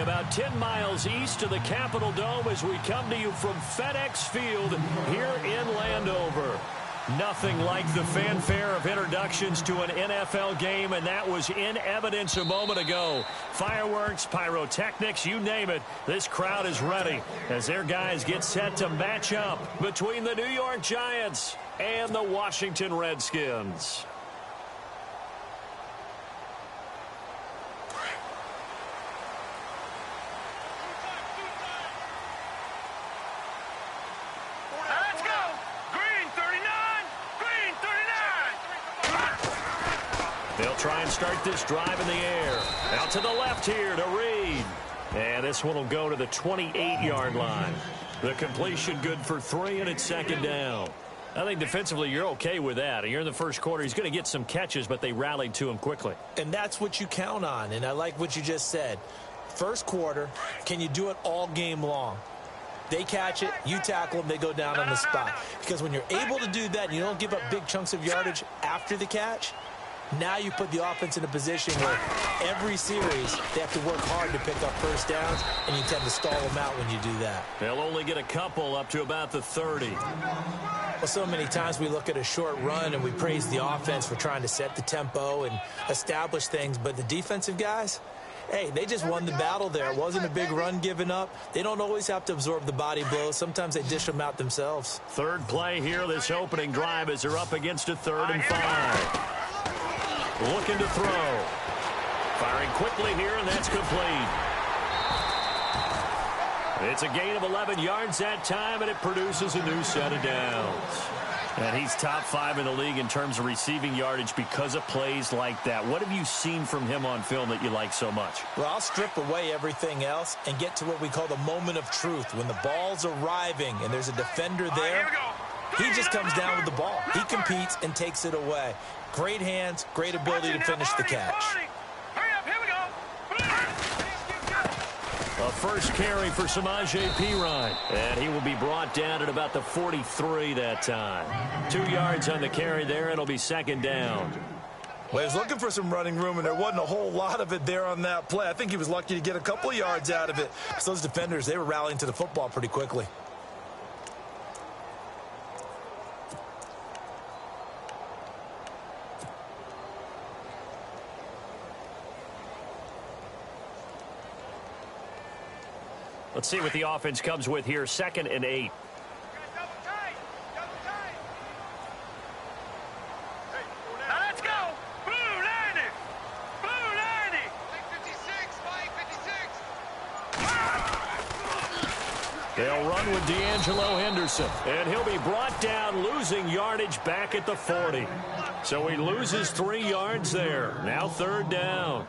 about 10 miles east of the Capitol Dome as we come to you from FedEx Field here in Landover. Nothing like the fanfare of introductions to an NFL game, and that was in evidence a moment ago. Fireworks, pyrotechnics, you name it. This crowd is ready as their guys get set to match up between the New York Giants and the Washington Redskins. They'll try and start this drive in the air. Out to the left here to Reed. And this one will go to the 28-yard line. The completion good for 3, and it's second down. I think defensively you're okay with that. You're in the first quarter. He's going to get some catches, but they rallied to him quickly. And that's what you count on, and I like what you just said. First quarter, can you do it all game long? They catch it, you tackle them, they go down on the spot. Because when you're able to do that and you don't give up big chunks of yardage after the catch, now you put the offense in a position where every series they have to work hard to pick up first downs, and you tend to stall them out when you do that. They'll only get a couple up to about the 30. Well, so many times we look at a short run and we praise the offense for trying to set the tempo and establish things, but the defensive guys, hey, they just won the battle there. It wasn't a big run given up. They don't always have to absorb the body blows. Sometimes they dish them out themselves. Third play here, this opening drive, as they're up against a 3rd and 5. Looking to throw. Firing quickly here, and that's complete. It's a gain of 11 yards that time, and it produces a new set of downs. And he's top 5 in the league in terms of receiving yardage because of plays like that. What have you seen from him on film that you like so much? Well, I'll strip away everything else and get to what we call the moment of truth. When the ball's arriving and there's a defender there, he just comes down with the ball. He competes and takes it away. Great hands, great ability to finish the catch. A first carry for Samaje Perine. And he will be brought down at about the 43 that time. 2 yards on the carry there. It'll be second down. Well, he was looking for some running room, and there wasn't a whole lot of it there on that play. I think he was lucky to get a couple of yards out of it. So those defenders, they were rallying to the football pretty quickly. Let's see what the offense comes with here. 2nd and 8. Now let's go. Blue 90. Blue 90. 56, 556. They'll run with D'Angelo Henderson. And he'll be brought down, losing yardage back at the 40. So he loses 3 yards there. Now 3rd down.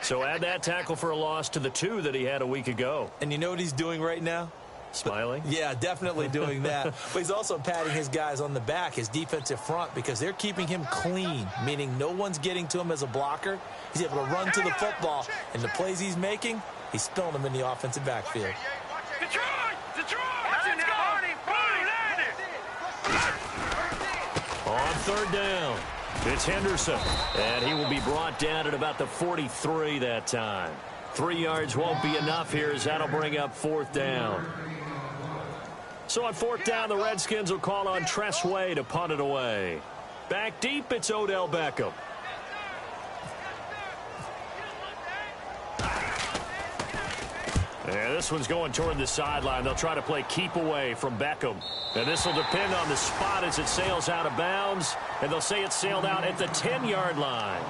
So add that tackle for a loss to the 2 that he had a week ago. And you know what he's doing right now? Smiling? Yeah, definitely doing that. But he's also patting his guys on the back, his defensive front, because they're keeping him clean, meaning no one's getting to him as a blocker. He's able to run to the football, and the plays he's making, he's spilling them in the offensive backfield. Detroit! Detroit! Let's go! On 3rd down, it's Henderson, and he will be brought down at about the 43 that time. 3 yards won't be enough here, as that'll bring up 4th down. So on 4th down, the Redskins will call on Tress Way to punt it away. Back deep, it's Odell Beckham. And this one's going toward the sideline. They'll try to play keep away from Beckham. And this will depend on the spot as it sails out of bounds. And they'll say it sailed out at the 10-yard line.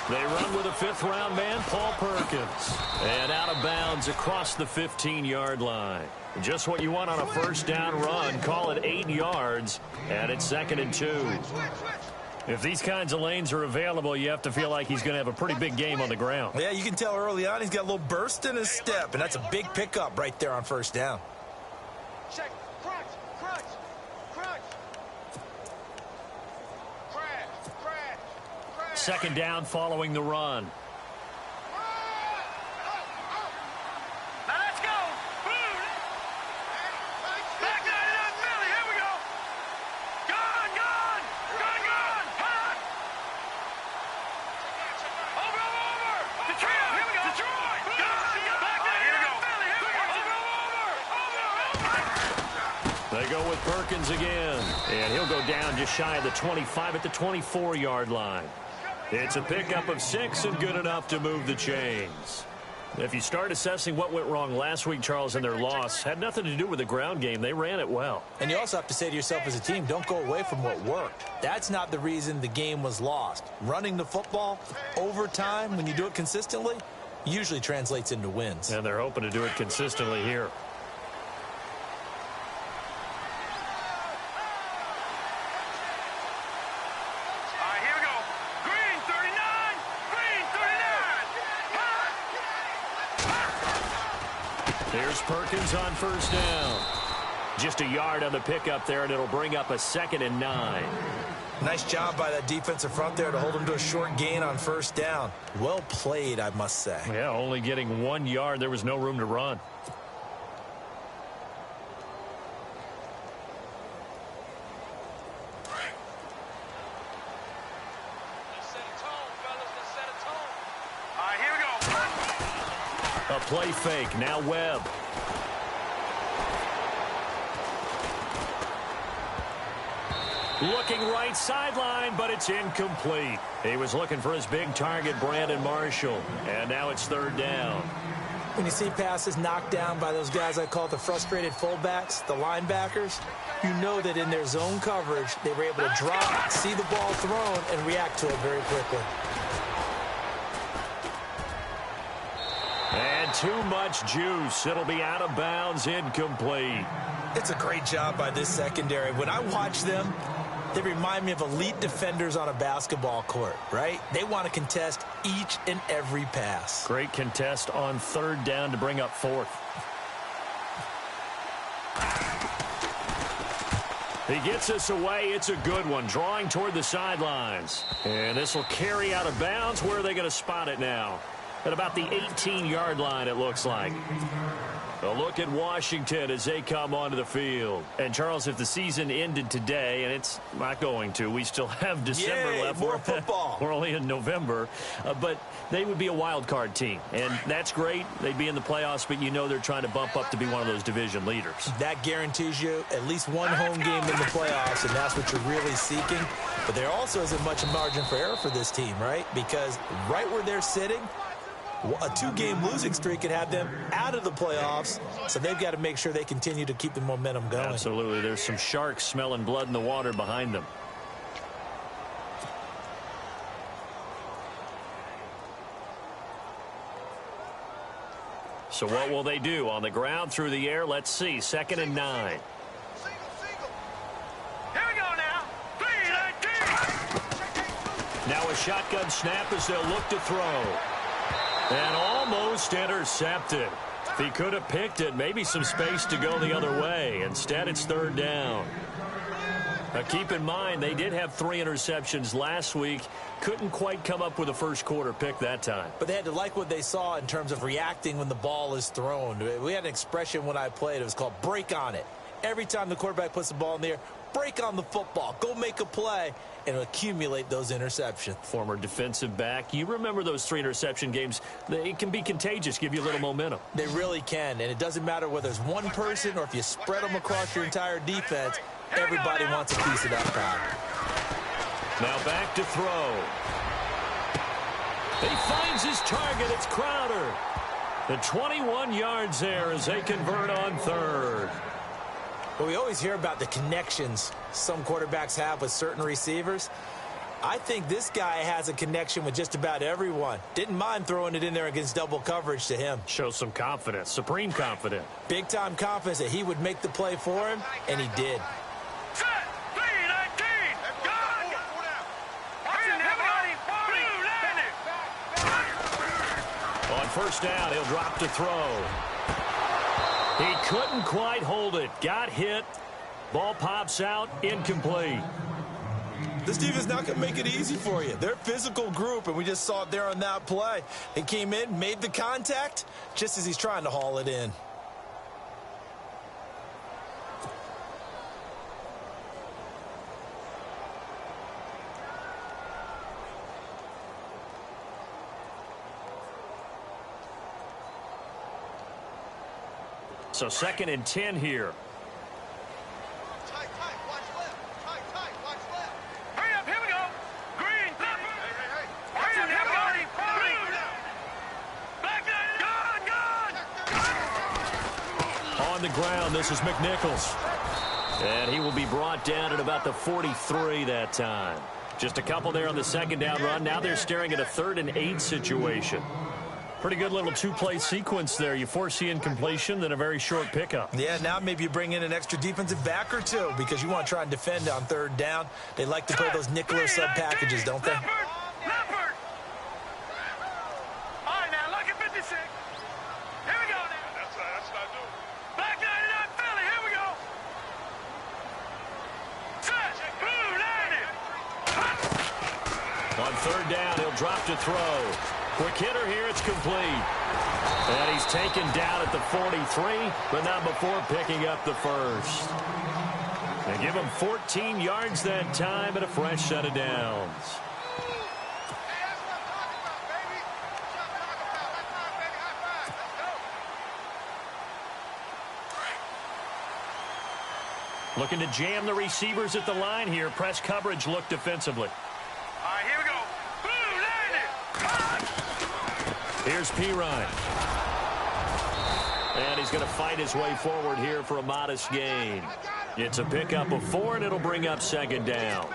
They run with a 5th-round man, Paul Perkins. And out of bounds across the 15-yard line. Just what you want on a 1st down run. Call it 8 yards. And it's 2nd and 2. If these kinds of lanes are available, you have to feel like he's going to have a pretty big game on the ground. Yeah, you can tell early on he's got a little burst in his step, and that's a big pickup right there on first down. Check. Crunch. Crunch. Crunch. Crash. Second down following the run. Now let's go. Boom. Back 99 Philly. Here we go. Gone. Hot. Over. Detroit. Here we go. Detroit. Gone. Back 99 Philly. Here we go. Over. They go with Perkins again, and he'll go down just shy of the 25 at the 24-yard line. It's a pickup of 6 and good enough to move the chains. If you start assessing what went wrong last week, Charles, in their loss, had nothing to do with the ground game. They ran it well. And you also have to say to yourself as a team, don't go away from what worked. That's not the reason the game was lost. Running the football over time, when you do it consistently, usually translates into wins. And they're hoping to do it consistently here. All right, here we go. Green 39. Here's Perkins on first down. Just a yard on the pickup there, and it'll bring up a 2nd and 9. Nice job by that defensive front there to hold him to a short gain on first down. Well played, I must say. Yeah, only getting 1 yard. There was no room to run. All right, here we go. A play fake. Now Webb. Looking right sideline, but it's incomplete. He was looking for his big target, Brandon Marshall. And now it's 3rd down. When you see passes knocked down by those guys I call the frustrated fullbacks, the linebackers, you know that in their zone coverage, they were able to drop, see the ball thrown, and react to it very quickly. And too much juice. It'll be out of bounds, incomplete. It's a great job by this secondary. When I watch them, they remind me of elite defenders on a basketball court, right? They want to contest each and every pass. Great contest on 3rd down to bring up 4th. He gets us away. It's a good one. Drawing toward the sidelines. And this will carry out of bounds. Where are they going to spot it now? At about the 18-yard line, it looks like. A look at Washington as they come onto the field. And, Charles, if the season ended today, and it's not going to, we still have December left. More football. We're only in November. But they would be a wild card team. And that's great. They'd be in the playoffs, but you know they're trying to bump up to be one of those division leaders. That guarantees you at least one home game in the playoffs, and that's what you're really seeking. But there also isn't much margin for error for this team, right? Because right where they're sitting, a 2-game losing streak could have them out of the playoffs, so they've got to make sure they continue to keep the momentum going. Absolutely. There's some sharks smelling blood in the water behind them. So what will they do? On the ground, through the air, let's see. 2nd and 9. Here we go now. 3-19. Now a shotgun snap as they'll look to throw. And almost intercepted. If he could have picked it, maybe some space to go the other way. Instead, it's 3rd down. Now, keep in mind, they did have 3 interceptions last week. Couldn't quite come up with a first-quarter pick that time. But they had to like what they saw in terms of reacting when the ball is thrown. We had an expression when I played. It was called break on it. Every time the quarterback puts the ball in the air, break on the football. Go make a play and accumulate those interceptions. Former defensive back. You remember those 3 interception games. It can be contagious, give you a little momentum. They really can, and it doesn't matter whether it's one person or if you spread them across your entire defense. Everybody wants a piece of that pie. Now back to throw. He finds his target. It's Crowder. The 21 yards there as they convert on 3rd. Well, we always hear about the connections some quarterbacks have with certain receivers. I think this guy has a connection with just about everyone. Didn't mind throwing it in there against double coverage to him. Shows some confidence, supreme confidence. Big-time confidence that he would make the play for him, and he did. Set. 3-19. Gone. On first down, he'll drop to throw. He couldn't quite hold it. Got hit. Ball pops out. Incomplete. This defense is not going to make it easy for you. They're a physical group, and we just saw it there on that play. They came in, made the contact, just as he's trying to haul it in. So 2nd and 10 here. Tight, watch left. Tight, watch left. Hurry up, here we go. Green, left. Hey. Hurry up, here we go. Blue. Back there, gone. On the ground, this is McNichols. And he will be brought down at about the 43 that time. Just a couple there on the 2nd down run. Now they're staring at a 3rd and 8 situation. Pretty good little two-play sequence there. You force the incompletion, then a very short pickup. Yeah, now maybe you bring in an extra defensive back or two because you want to try and defend on 3rd down. They like to play those nickel or sub packages, don't they? Leopard. All right, now, look at 56. Here we go now. That's what I do. Back 99 Philly. Here we go. Set. Blue, landed. On 3rd down, he'll drop to throw. Quick hitter here, it's complete. And he's taken down at the 43, but not before picking up the first. They give him 14 yards that time and a fresh set of downs. Looking to jam the receivers at the line here. Press coverage look defensively. All right, here we go. Here's Pirine. And he's going to fight his way forward here for a modest gain. It's a pickup of 4, and it'll bring up 2nd down.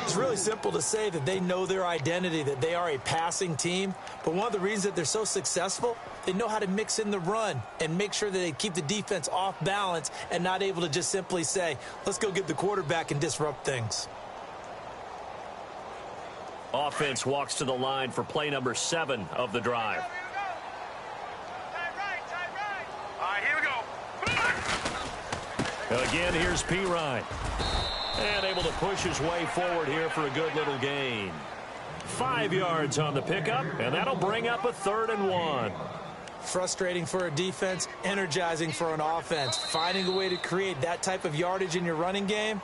It's really simple to say that they know their identity, that they are a passing team. But one of the reasons that they're so successful, they know how to mix in the run and make sure that they keep the defense off balance and not able to just simply say, let's go get the quarterback and disrupt things. Offense walks to the line for play number 7 of the drive. All right, here we go. Again, here's Pirine. And able to push his way forward here for a good little gain. 5 yards on the pickup, and that'll bring up a 3rd and 1. Frustrating for a defense, energizing for an offense. Finding a way to create that type of yardage in your running game,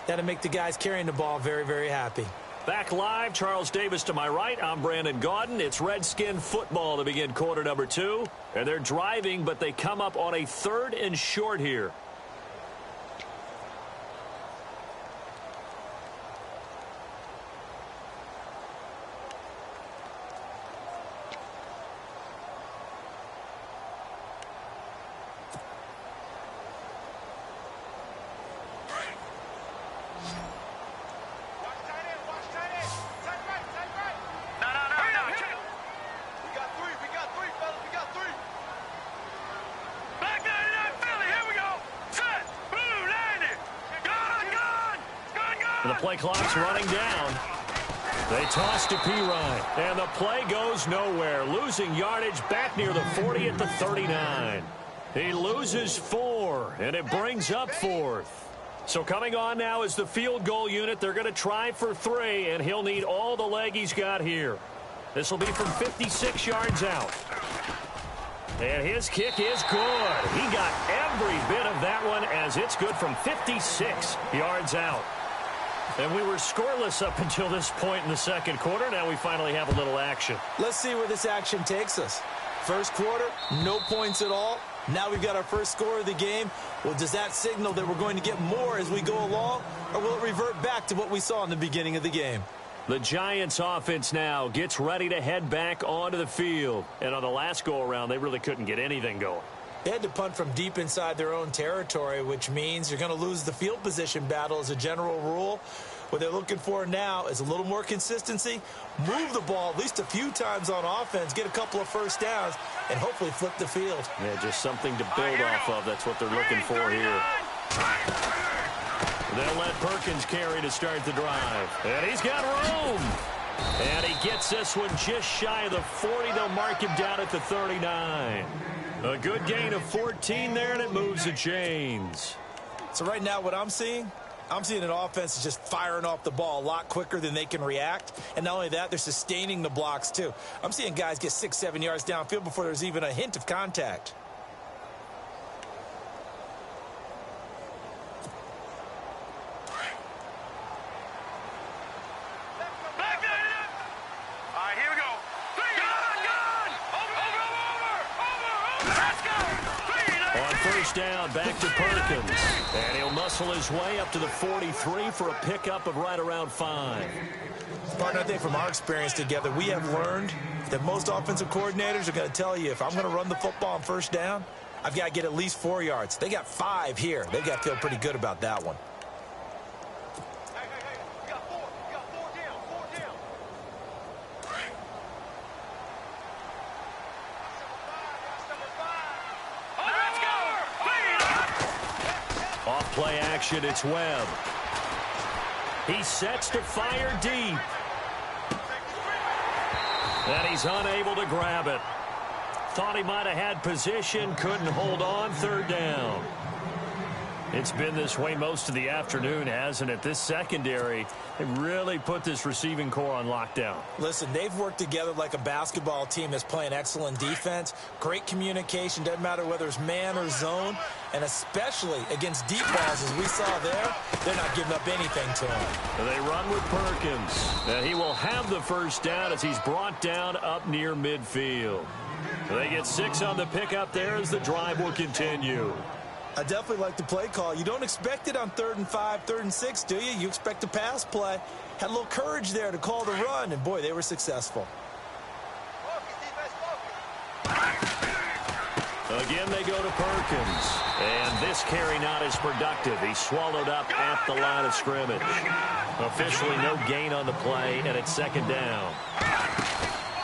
that'll make the guys carrying the ball very, very happy. Back live, Charles Davis to my right. I'm Brandon Gaudin. It's Redskin football to begin quarter number 2. And they're driving, but they come up on a 3rd and short here. And the play clock's running down. They toss to Pirine, and the play goes nowhere. Losing yardage back near the 40 at the 39. He loses 4, and it brings up 4th. So coming on now is the field goal unit. They're going to try for 3, and he'll need all the leg he's got here. This will be from 56 yards out. And his kick is good. He got every bit of that one as it's good from 56 yards out. And we were scoreless up until this point in the 2nd quarter. Now we finally have a little action. Let's see where this action takes us. First quarter, no points at all. Now we've got our first score of the game. Well, does that signal that we're going to get more as we go along, or will it revert back to what we saw in the beginning of the game? The Giants offense now gets ready to head back onto the field. And on the last go-around, they really couldn't get anything going. They had to punt from deep inside their own territory, which means you're going to lose the field position battle as a general rule. What they're looking for now is a little more consistency, move the ball at least a few times on offense, get a couple of first downs, and hopefully flip the field. Yeah, just something to build off of. That's what they're looking for here. They'll let Perkins carry to start the drive. And he's got room. And he gets this one just shy of the 40. They'll mark him down at the 39. A good gain of 14 there, and it moves the chains. So right now what I'm seeing an offense just firing off the ball a lot quicker than they can react. And not only that, they're sustaining the blocks too. I'm seeing guys get 6-7 yards downfield before there's even a hint of contact. Down, back to Perkins. And he'll muscle his way up to the 43 for a pickup of right around 5. Partner, I think from our experience together, we have learned that most offensive coordinators are going to tell you, if I'm going to run the football on first down, I've got to get at least 4 yards. They got 5 here. They've got to feel pretty good about that one. You got 4. You got 4 down. 4 down. Off play action, it's Webb. He sets to fire deep. And he's unable to grab it. Thought he might have had position, couldn't hold on, 3rd down. It's been this way most of the afternoon, hasn't it? This secondary, they really put this receiving core on lockdown. Listen, they've worked together like a basketball team that's playing excellent defense. Great communication, doesn't matter whether it's man or zone. And especially against deep balls, as we saw there, they're not giving up anything to him. They run with Perkins. And he will have the first down as he's brought down up near midfield. They get 6 on the pickup there as the drive will continue. I definitely like the play call. You don't expect it on 3rd and 5, 3rd and 6, do you? You expect a pass play. Had a little courage there to call the run, and boy, they were successful. Again, they go to Perkins. And this carry not as productive. He's swallowed up at the line of scrimmage. Officially no gain on the play, and it's 2nd down.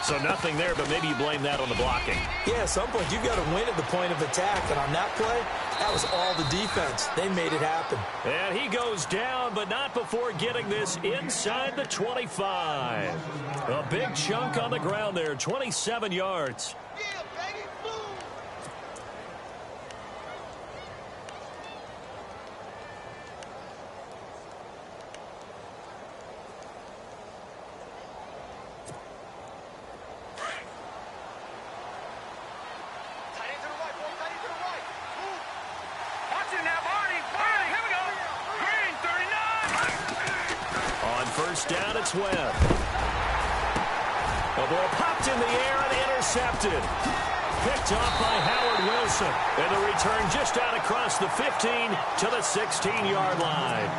So nothing there, but maybe you blame that on the blocking. Yeah, at some point you've got to win at the point of attack, and on that play, that was all the defense. They made it happen. And he goes down, but not before getting this inside the 25. A big chunk on the ground there, 27 yards. Yeah, baby, boom. Down, it's Webb. The ball popped in the air and intercepted. Picked off by Howard Wilson. And the return just out across the 15 to the 16-yard line.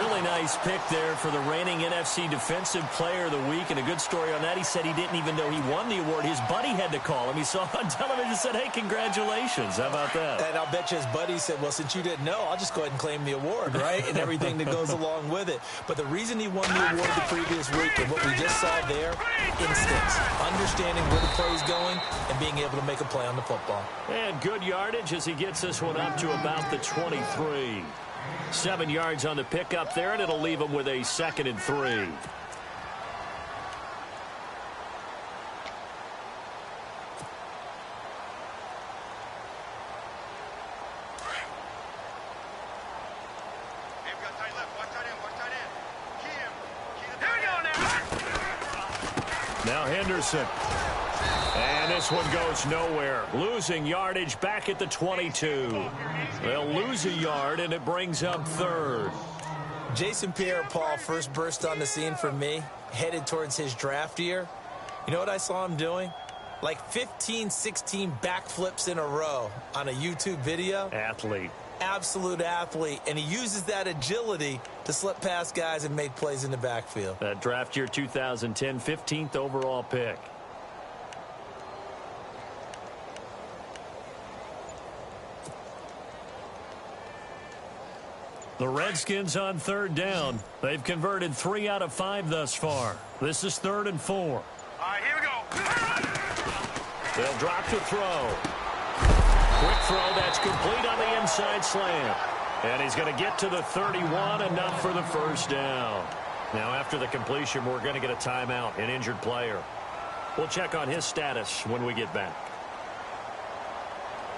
Really nice pick there for the reigning NFC Defensive Player of the Week. And a good story on that. He said he didn't even know he won the award. His buddy had to call him. He saw on television and said, hey, congratulations. How about that? And I'll bet you his buddy said, well, since you didn't know, I'll just go ahead and claim the award, right? And everything that goes along with it. But the reason he won the award the previous week and what we just saw there, instincts, understanding where the play's going and being able to make a play on the football. And good yardage as he gets this one up to about the 23. 7 yards on the pickup there, and it'll leave him with a 2nd and 3. Now Henderson. And this one goes nowhere. Losing yardage back at the 22. They'll lose a yard, and it brings up 3rd. Jason Pierre-Paul first burst on the scene for me, headed towards his draft year. You know what I saw him doing? Like 15, 16 backflips in a row on a YouTube video. Athlete. Absolute athlete, and he uses that agility to slip past guys and make plays in the backfield. That draft year 2010, 15th overall pick. The Redskins on 3rd down. They've converted 3 out of 5 thus far. This is 3rd and 4. All right, here we go. They'll drop to throw. Quick throw that's complete on the inside slant. And he's going to get to the 31, enough for the first down. Now, after the completion, we're going to get a timeout, an injured player. We'll check on his status when we get back.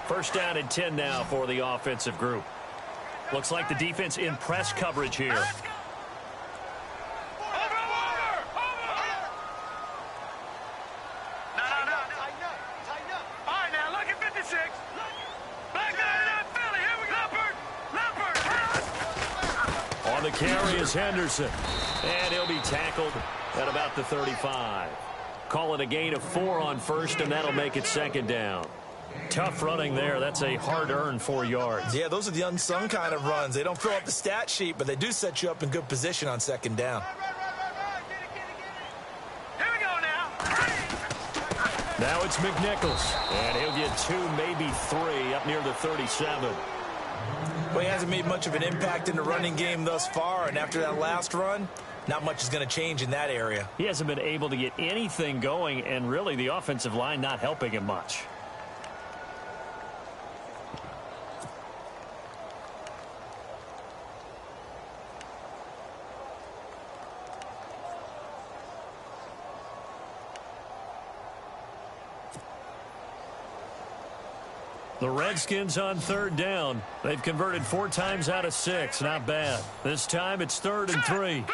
First down and 10 now for the offensive group. Looks like the defense in press coverage here. Over! No. Tighten up. All right, now, look at 56. Back nine up, Philly. Here we go. Leopard. On the carry is Henderson. And he'll be tackled at about the 35. Call it a gain of 4 on first, and that'll make it second down. Tough running there. That's a hard-earned 4 yards. Yeah, those are the unsung kind of runs. They don't fill up the stat sheet, but they do set you up in good position on second down. Here we go now. Now it's McNichols, and he'll get 2, maybe 3, up near the 37. Well, he hasn't made much of an impact in the running game thus far, and after that last run, not much is going to change in that area. He hasn't been able to get anything going, and really the offensive line not helping him much. The Redskins on third down. They've converted 4 times out of 6. Not bad. This time it's 3rd and 3.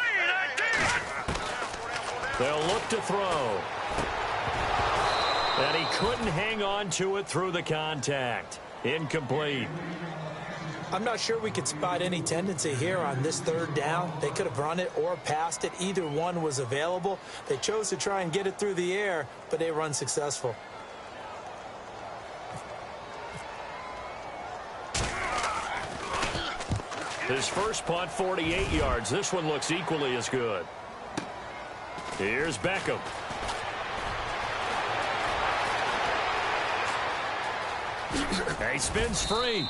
They'll look to throw. And he couldn't hang on to it through the contact. Incomplete. I'm not sure we could spot any tendency here on this 3rd down. They could have run it or passed it. Either one was available. They chose to try and get it through the air, but they run successful. His first punt, 48 yards. This one looks equally as good. Here's Beckham. He spins free.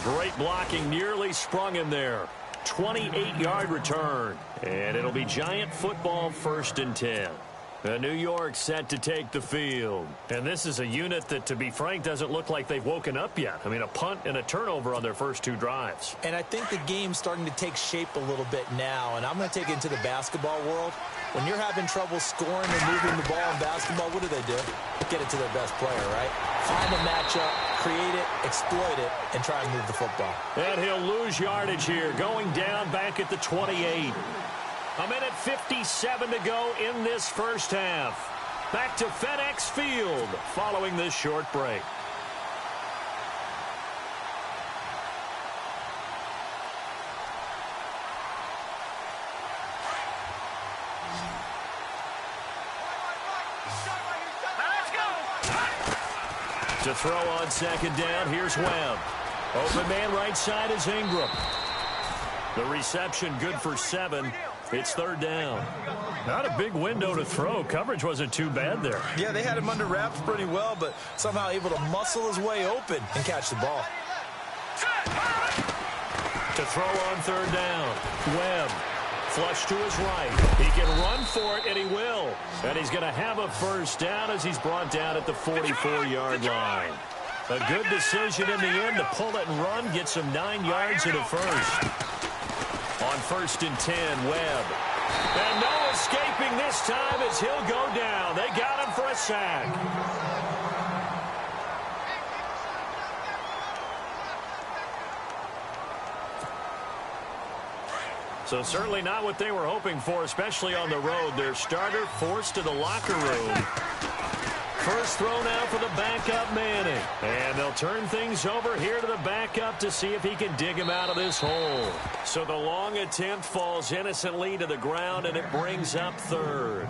Great blocking, nearly sprung him there. 28-yard return. And it'll be Giant football, 1st and 10. New York set to take the field. And this is a unit that, to be frank, doesn't look like they've woken up yet. I mean, a punt and a turnover on their first 2 drives. And I think the game's starting to take shape a little bit now. And I'm going to take it into the basketball world. When you're having trouble scoring and moving the ball in basketball, what do? Get it to their best player, right? Find a matchup, create it, exploit it, and try and move the football. And he'll lose yardage here, going down back at the 28. A minute 57 to go in this first half. Back to FedEx Field following this short break. To throw on second down, here's Webb. Open man right side is Ingram. The reception good for 7. It's 3rd down. Not a big window to throw. Coverage wasn't too bad there. Yeah, they had him under wraps pretty well, but somehow able to muscle his way open and catch the ball. To throw on 3rd down, Webb. Flush to his right. He can run for it, and he will. And he's going to have a first down as he's brought down at the 44-yard line. A good decision in the end to pull it and run, get some 9 yards in a first. On 1st and 10, Webb. And no escaping this time as he'll go down. They got him for a sack. So certainly not what they were hoping for, especially on the road. Their starter forced to the locker room. First throw now for the backup Manning. And they'll turn things over here to the backup to see if he can dig him out of this hole. So the long attempt falls innocently to the ground, and it brings up 3rd.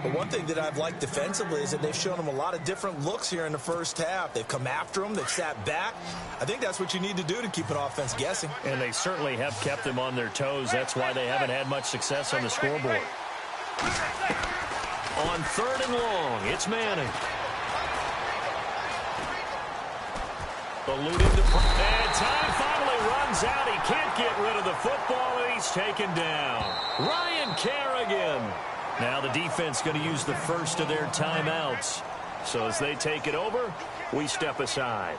But one thing that I've liked defensively is that they've shown him a lot of different looks here in the first half. They've come after him. They've sat back. I think that's what you need to do to keep an offense guessing. And they certainly have kept them on their toes. That's why they haven't had much success on the scoreboard. On 3rd and long, it's Manning. Alluding to... And time finally runs out. He can't get rid of the football, and he's taken down. Ryan Kerrigan. Now the defense going to use the first of their timeouts. So as they take it over, we step aside.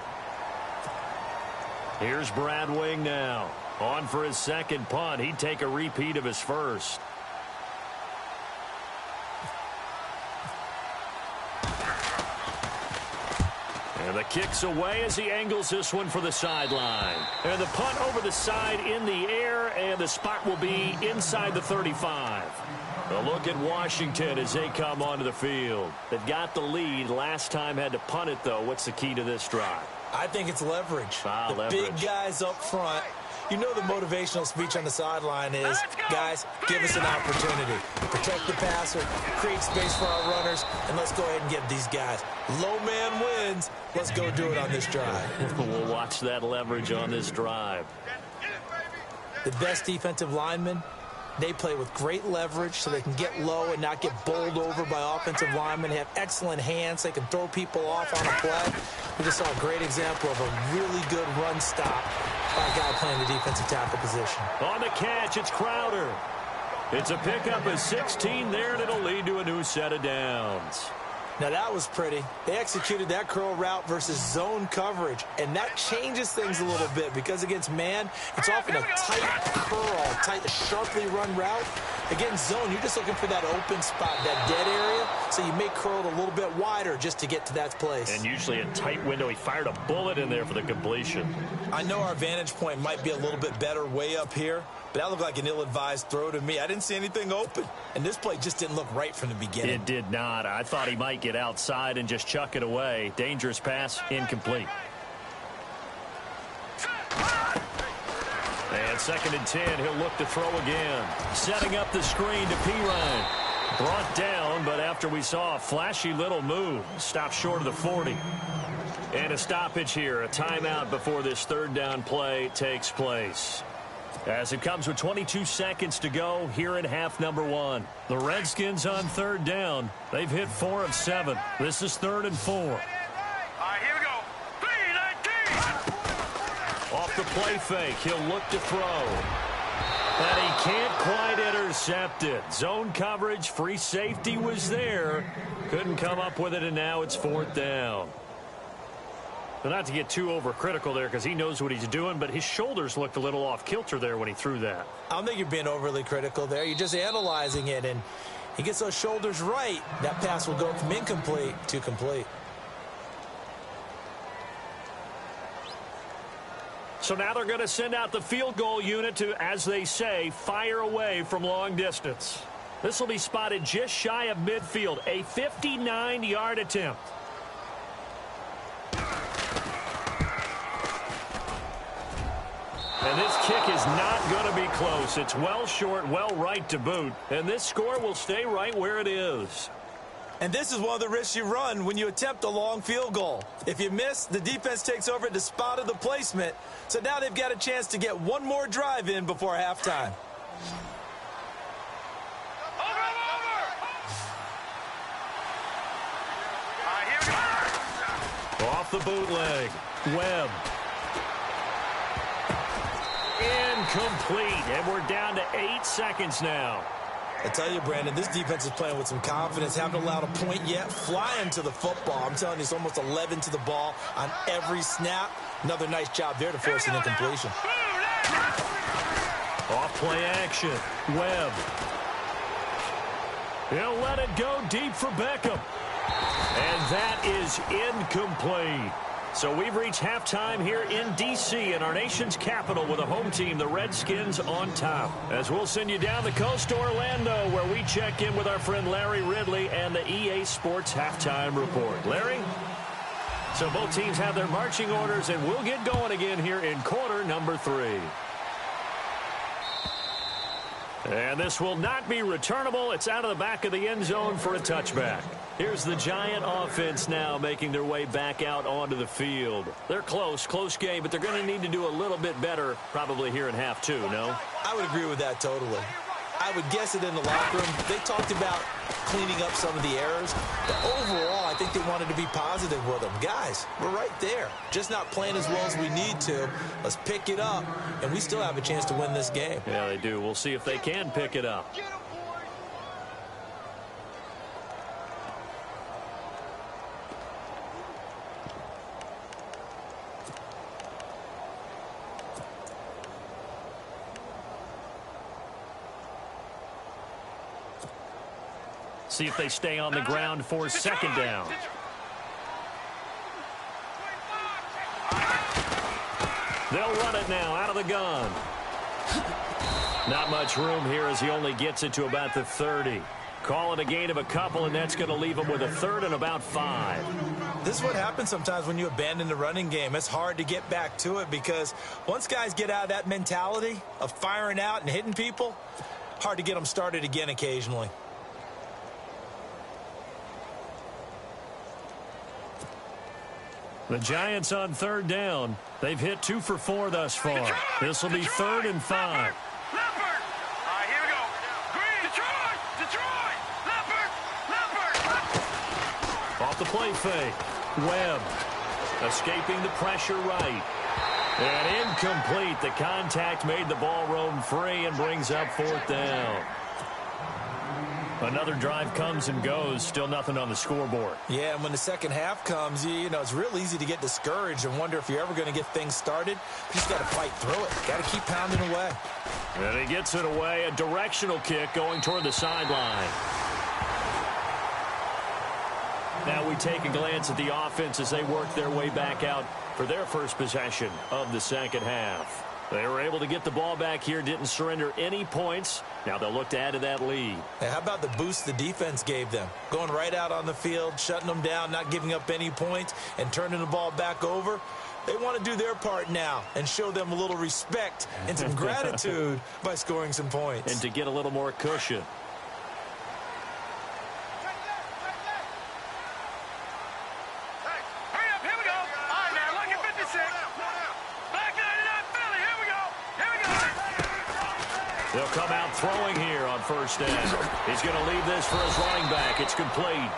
Here's Brad Wing now. On for his second punt. He'd take a repeat of his first. And the kick's away as he angles this one for the sideline. And the punt over the side in the air, and the spot will be inside the 35. A look at Washington as they come onto the field. They've got the lead. Last time had to punt it, though. What's the key to this drive? I think it's leverage. Leverage. Big guys up front. You know the motivational speech on the sideline is, guys, give us an opportunity. Protect the passer, create space for our runners, and let's go ahead and get these guys. Low man wins. Let's go do it on this drive. We'll watch that leverage on this drive. The best defensive linemen, they play with great leverage so they can get low and not get bowled over by offensive linemen. They have excellent hands. They can throw people off on a play. We just saw a great example of a really good run stop by a guy playing the defensive tackle position. On the catch, it's Crowder. It's a pickup of 16 there, and it'll lead to a new set of downs. Now, that was pretty. They executed that curl route versus zone coverage, and that changes things a little bit because against man, it's often a tight curl, sharply run route. Against zone, you're just looking for that open spot, that dead area, so you may curl it a little bit wider just to get to that place. And usually a tight window. He fired a bullet in there for the completion. I know our vantage point might be a little bit better way up here, but that looked like an ill-advised throw to me. I didn't see anything open, and this play just didn't look right from the beginning. It did not. I thought he might get outside and just chuck it away. Dangerous pass, incomplete. And 2nd and 10, he'll look to throw again. Setting up the screen to Pirine. Brought down, but after we saw a flashy little move, stopped short of the 40. And a stoppage here, a timeout before this 3rd down play takes place. As it comes with 22 seconds to go here in half number 1. The Redskins on 3rd down. They've hit 4 of 7. This is 3rd and 4. All right, here we go. 3-19. Off the play fake, he'll look to throw. And he can't quite intercept it. Zone coverage, free safety was there. Couldn't come up with it, and now it's 4th down. But not to get too overcritical there because he knows what he's doing, but his shoulders looked a little off kilter there when he threw that. I don't think you're being overly critical there. You're just analyzing it, and he gets those shoulders right. That pass will go from incomplete to complete. So now they're going to send out the field goal unit to, as they say, fire away from long distance. This will be spotted just shy of midfield, a 59-yard attempt. And this kick is not going to be close. It's well short, well right to boot. And this score will stay right where it is. And this is one of the risks you run when you attempt a long field goal. If you miss, the defense takes over at the spot of the placement. So now they've got a chance to get one more drive in before halftime. Off the bootleg. Webb. Incomplete. And we're down to 8 seconds now. I tell you, Brandon, this defense is playing with some confidence. Haven't allowed a point yet. Flying to the football. I'm telling you, it's almost 11 to the ball on every snap. Another nice job there to force an incompletion. Off play action. Webb. He'll let it go deep for Beckham. And that is incomplete. So we've reached halftime here in D.C. in our nation's capital with a home team, the Redskins, on top. As we'll send you down the coast to Orlando, where we check in with our friend Larry Ridley and the EA Sports Halftime Report. Larry? So both teams have their marching orders, and we'll get going again here in quarter number 3. And this will not be returnable. It's out of the back of the end zone for a touchback. Here's the Giant offense now making their way back out onto the field. They're close game, but they're going to need to do a little bit better probably here in half 2, no? I would agree with that totally. I would guess it in the locker room. They talked about cleaning up some of the errors, but overall, I think they wanted to be positive with them. Guys, we're right there. Just not playing as well as we need to. Let's pick it up, and we still have a chance to win this game. Yeah, they do. We'll see if they can pick it up. See if they stay on the ground for 2nd down. They'll run it now out of the gun. Not much room here as he only gets it to about the 30. Call it a gain of a couple, and that's going to leave him with a third and about 5. This is what happens sometimes when you abandon the running game. It's hard to get back to it because once guys get out of that mentality of firing out and hitting people, hard to get them started again occasionally. The Giants on third down. They've hit 2 for 4 thus far. This will be third and 5. Off the play fake. Webb escaping the pressure right. And incomplete. The contact made the ball roam free and brings up 4th down. Another drive comes and goes. Still nothing on the scoreboard. Yeah, and when the second half comes, you know, it's real easy to get discouraged and wonder if you're ever going to get things started. You just got to fight through it. Got to keep pounding away. And he gets it away. A directional kick going toward the sideline. Now we take a glance at the offense as they work their way back out for their first possession of the second half. They were able to get the ball back here, didn't surrender any points. Now they'll look to add to that lead. Hey, how about the boost the defense gave them? Going right out on the field, shutting them down, not giving up any points, and turning the ball back over. They want to do their part now and show them a little respect and some gratitude by scoring some points. And to get a little more cushion. They'll come out throwing here on first down. He's going to leave this for his running back. It's complete.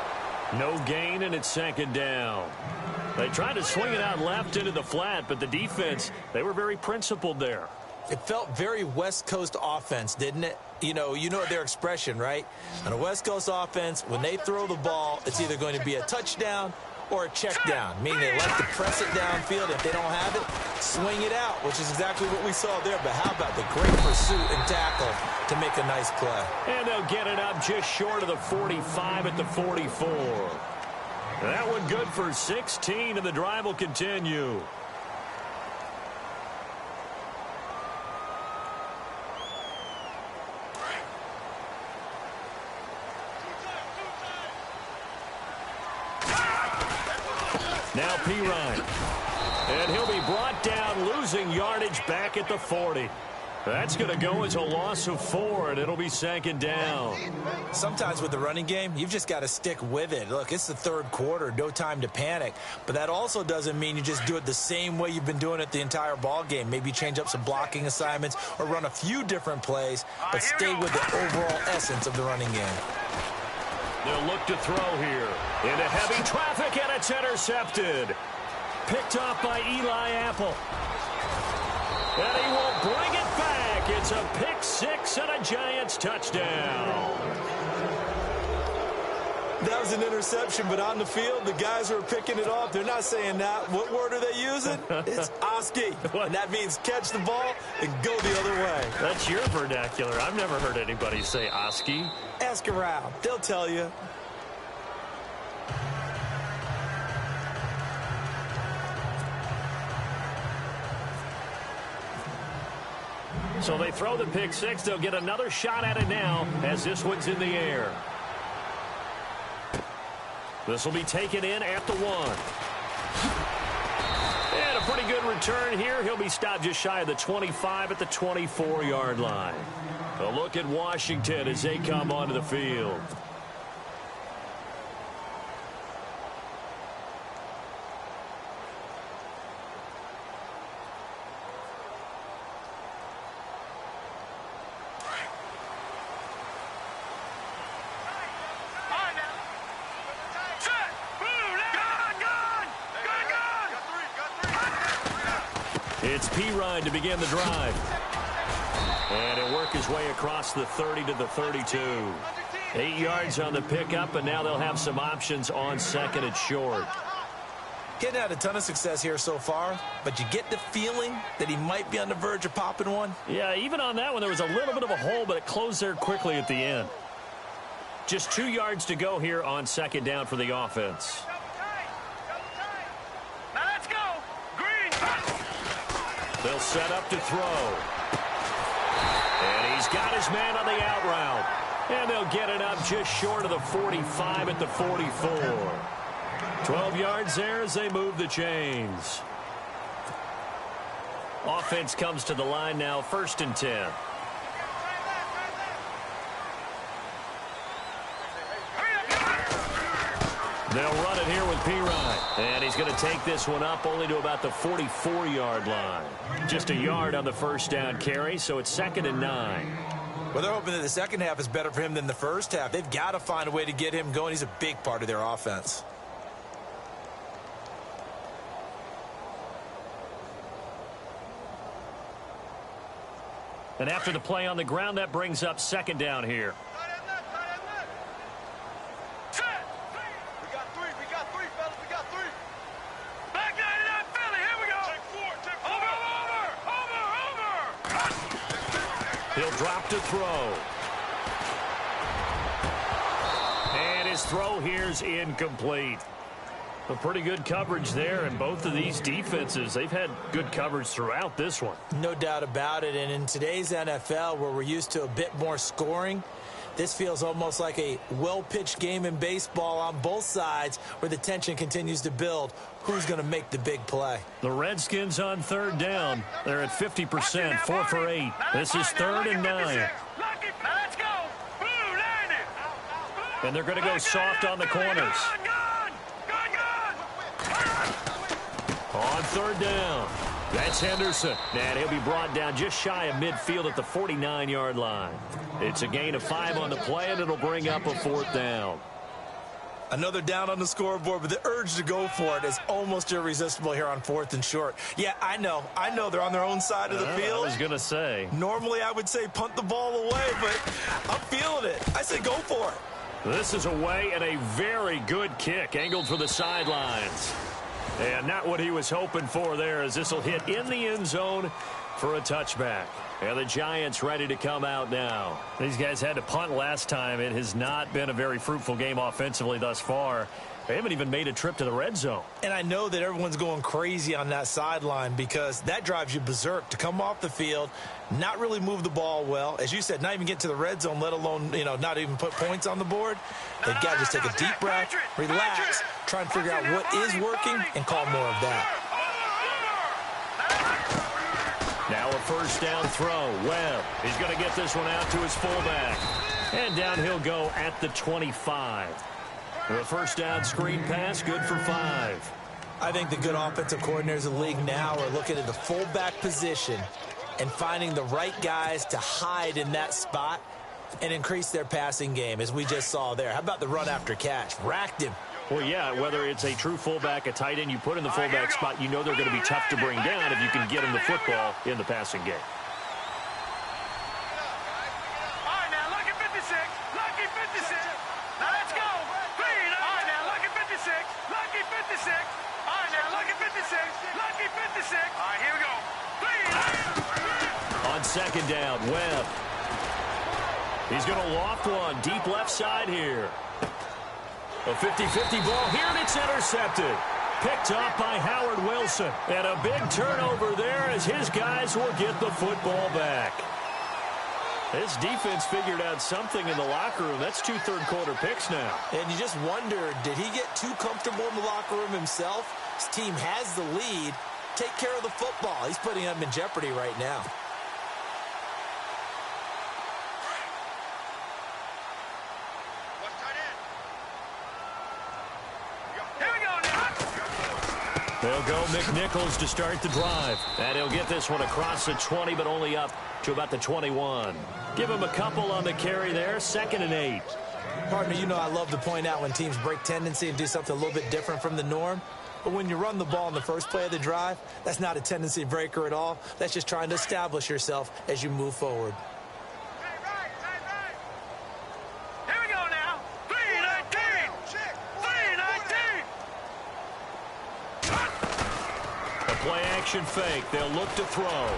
No gain, and it's second down. They tried to swing it out left into the flat, but the defense, they were very principled there. It felt very West Coast offense, didn't it? You know their expression, right? On a West Coast offense, when they throw the ball, it's either going to be a touchdown or a check down, meaning they like to press it downfield. If they don't have it, swing it out, which is exactly what we saw there. But how about the great pursuit and tackle to make a nice play? And they'll get it up just short of the 45 at the 44. That one good for 16, and the drive will continue. Now Pirine. And he'll be brought down, losing yardage back at the 40. That's going to go as a loss of 4, and it'll be second down. Sometimes with the running game, you've just got to stick with it. Look, it's the third quarter, no time to panic. But that also doesn't mean you just do it the same way you've been doing it the entire ball game. Maybe change up some blocking assignments or run a few different plays, but stay with the overall essence of the running game. They'll look to throw here. Into heavy traffic, and it's intercepted. Picked off by Eli Apple. And he will bring it back. It's a pick 6 and a Giants touchdown. That was an interception, but on the field, the guys who are picking it off, they're not saying that. What word are they using? It's Oski. And that means catch the ball and go the other way. That's your vernacular. I've never heard anybody say Oski. Ask around. They'll tell you. So they throw the pick 6. They'll get another shot at it now as this one's in the air. This will be taken in at the 1. And a pretty good return here. He'll be stopped just shy of the 25 at the 24-yard line. A look at Washington as they come onto the field. It's Pirine to begin the drive. And he'll work his way across the 30 to the 32. 8 yards on the pickup, and now they'll have some options on second and short. Getting had a ton of success here so far, but you get the feeling that he might be on the verge of popping one. Yeah, even on that one, there was a little bit of a hole, but it closed there quickly at the end. Just 2 yards to go here on second down for the offense. They'll set up to throw. And he's got his man on the out route. And they'll get it up just short of the 45 at the 44. 12 yards there as they move the chains. Offense comes to the line now, 1st and 10. They'll run it here with P-Ryan. And he's going to take this one up only to about the 44-yard line. Just a yard on the first down carry, so it's 2nd and 9. Well, they're hoping that the second half is better for him than the first half. They've got to find a way to get him going. He's a big part of their offense. And after the play on the ground, that brings up 2nd down here. He'll drop to throw. And his throw here's incomplete. A pretty good coverage there, and both of these defenses, they've had good coverage throughout this one. No doubt about it, and in today's NFL, where we're used to a bit more scoring, this feels almost like a well-pitched game in baseball on both sides where the tension continues to build. Who's going to make the big play? The Redskins on 3rd down. They're at 50%, 4 for 8. This is 3rd and 9. And they're going to go soft on the corners. On 3rd down. That's Henderson. And he'll be brought down just shy of midfield at the 49-yard line. It's a gain of 5 on the play, and it'll bring up a 4th down. Another down on the scoreboard, but the urge to go for it is almost irresistible here on 4th and short. Yeah, I know they're on their own side of the field. I was going to say. Normally I would say punt the ball away, but I'm feeling it. I say go for it. This is away and a very good kick, angled for the sidelines. And not what he was hoping for there, as this will hit in the end zone for a touchback. And the Giants ready to come out now. These guys had to punt last time. It has not been a very fruitful game offensively thus far. They haven't even made a trip to the red zone. And I know that everyone's going crazy on that sideline because that drives you berserk to come off the field, not really move the ball well. As you said, not even get to the red zone, let alone, not even put points on the board. They've got to just take a deep breath, relax, try and figure out what is working, and call more of that. Now a first down throw. Webb, he's going to get this one out to his fullback. And down he'll go at the 25. The first down screen pass, good for 5. I think the good offensive coordinators in the league now are looking at the fullback position and finding the right guys to hide in that spot and increase their passing game, as we just saw there. How about the run after catch? Racked him. Well, yeah, whether it's a true fullback, a tight end you put in the fullback spot, you know they're going to be tough to bring down if you can get them the football in the passing game. All right, now look at 56. Lucky 56. Now let's go. Clean. All right, now look at 56. Lucky 56. All right, now look at 56. Lucky 56. All right, here we go. Clean. On 2nd down, Webb. He's going to loft one deep left side here. A 50-50 ball here, and it's intercepted. Picked up by Howard Wilson. And a big turnover there as his guys will get the football back. His defense figured out something in the locker room. That's 2 third-quarter picks now. And you just wonder, did he get too comfortable in the locker room himself? His team has the lead. Take care of the football. He's putting them in jeopardy right now. They'll go McNichols to start the drive. And he'll get this one across the 20, but only up to about the 21. Give him a couple on the carry there. 2nd and 8. Partner, you know I love to point out when teams break tendency and do something a little bit different from the norm. But when you run the ball in the first play of the drive, that's not a tendency breaker at all. That's just trying to establish yourself as you move forward. Here we go now. 3-19. 3-19. A play-action fake. They'll look to throw.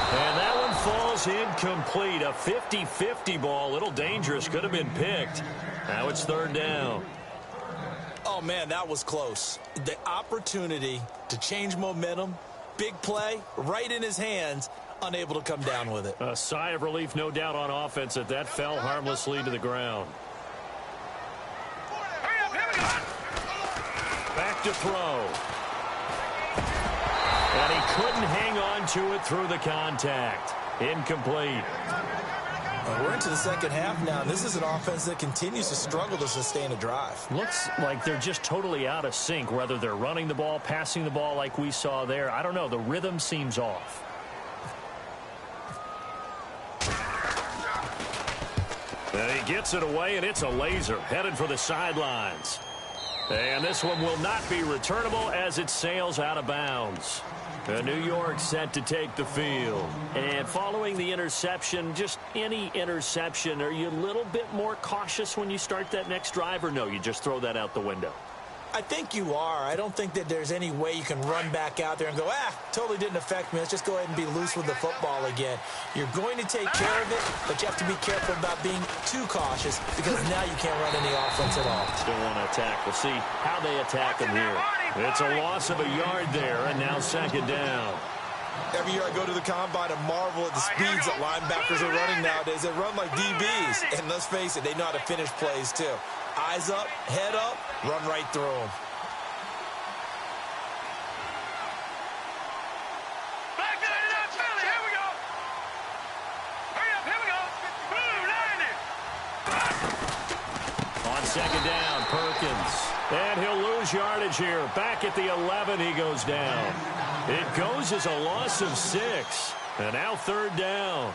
And that one falls incomplete. A 50-50 ball. A little dangerous. Could have been picked. Now it's 3rd down. Oh, man, that was close. The opportunity to change momentum, Big play, right in his hands, unable to come down with it. A sigh of relief, no doubt, on offense that fell harmlessly to the ground. Back to throw. And he couldn't hang on to it through the contact. Incomplete. We're into the second half now. This is an offense that continues to struggle to sustain a drive. Looks like they're just totally out of sync, whether they're running the ball, passing the ball like we saw there. I don't know. The rhythm seems off. And he gets it away, and it's a laser headed for the sidelines. And this one will not be returnable as it sails out of bounds. New York set to take the field. And following the interception, just any interception, are you a little bit more cautious when you start that next drive, or no, you just throw that out the window? I think you are. I don't think that there's any way you can run back out there and go, totally didn't affect me. Let's just go ahead and be loose with the football again. You're going to take care of it, but you have to be careful about being too cautious because now you can't run any offense at all. Still want to attack. We'll see how they attack him here. It's a loss of a yard there, and now second down. Every year I go to the combine and marvel at the speeds that linebackers are running nowadays. They run like DBs, and let's face it, they know how to finish plays too. Eyes up, head up, run right through them. Back to the Philly. Here we go. Hurry up. Here we go. Boom, landed. On second down, Perkins. And he'll lose yardage here. Back at the 11, he goes down. It goes as a loss of 6. And now third down.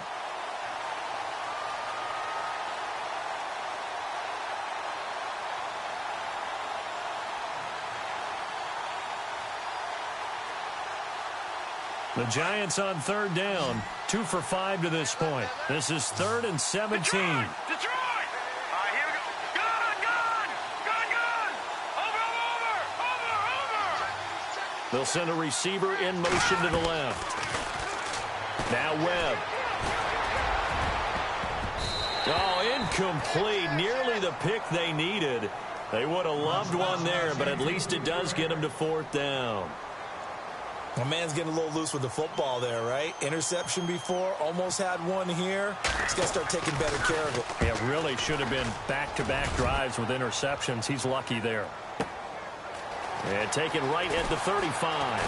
The Giants on third down, 2 for 5 to this point. This is 3rd and 17. Detroit. All right, here we go. Gun. Over. They'll send a receiver in motion to the left. Now Webb. Oh, incomplete. Nearly the pick they needed. They would have loved one there, but at least it does get them to 4th down. My man's getting a little loose with the football there, right? Interception before, almost had one here. He's got to start taking better care of it. Yeah, really should have been back-to-back drives with interceptions. He's lucky there. And taken right at the 35.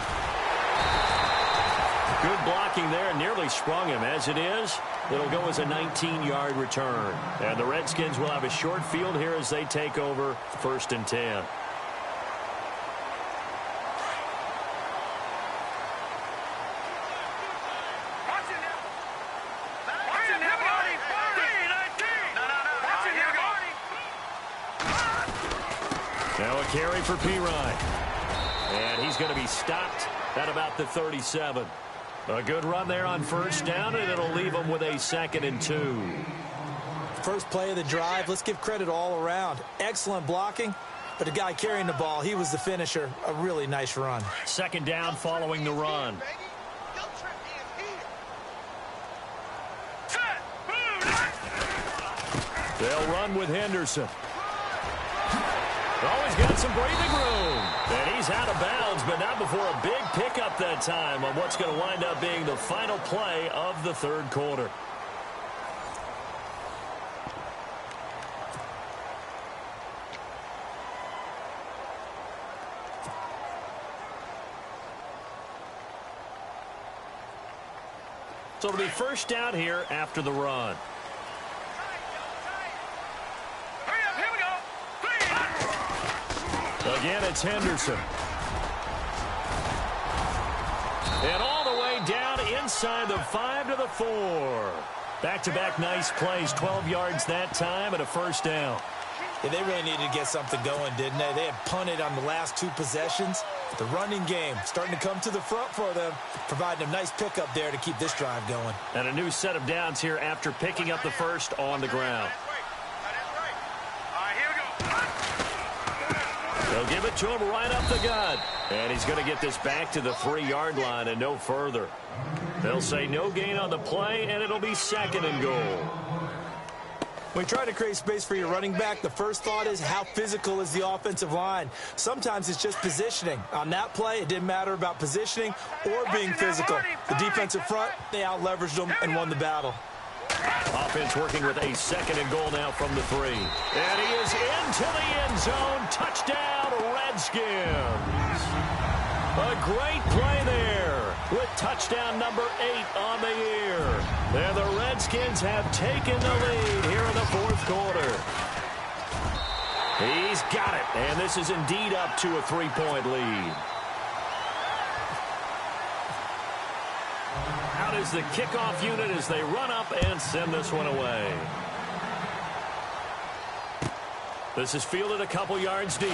Good blocking there, nearly sprung him. As it is, it'll go as a 19-yard return. And the Redskins will have a short field here as they take over 1st and 10. Now a carry for Pirine. And he's going to be stopped at about the 37. A good run there on 1st down, and it'll leave him with a 2nd and 2. First play of the drive, let's give credit all around. Excellent blocking, but the guy carrying the ball, he was the finisher. A really nice run. 2nd down following the run. They'll run with Henderson. Oh, he's got some breathing room. And he's out of bounds, but not before a big pickup that time on what's going to wind up being the final play of the 3rd quarter. So it'll be 1st down here after the run. Again, it's Henderson. And all the way down inside the 5 to the 4. Back-to-back nice plays, 12 yards that time and a 1st down. Yeah, they really needed to get something going, didn't they? They had punted on the last 2 possessions. The running game starting to come to the front for them, providing a nice pickup there to keep this drive going. And a new set of downs here after picking up the 1st on the ground. They'll give it to him right up the gut. And he's going to get this back to the 3-yard line and no further. They'll say no gain on the play, and it'll be 2nd and goal. When you try to create space for your running back, the first thought is how physical is the offensive line. Sometimes it's just positioning. On that play, it didn't matter about positioning or being physical. The defensive front, they out-leveraged them and won the battle. Offense working with a second and goal now from the 3. And he is into the end zone. Touchdown, Redskins. A great play there with touchdown number 8 on the year. And the Redskins have taken the lead here in the fourth quarter. He's got it. And this is indeed up to a 3-point lead. Out is the kickoff unit as they run up and send this one away. This is fielded a couple yards deep.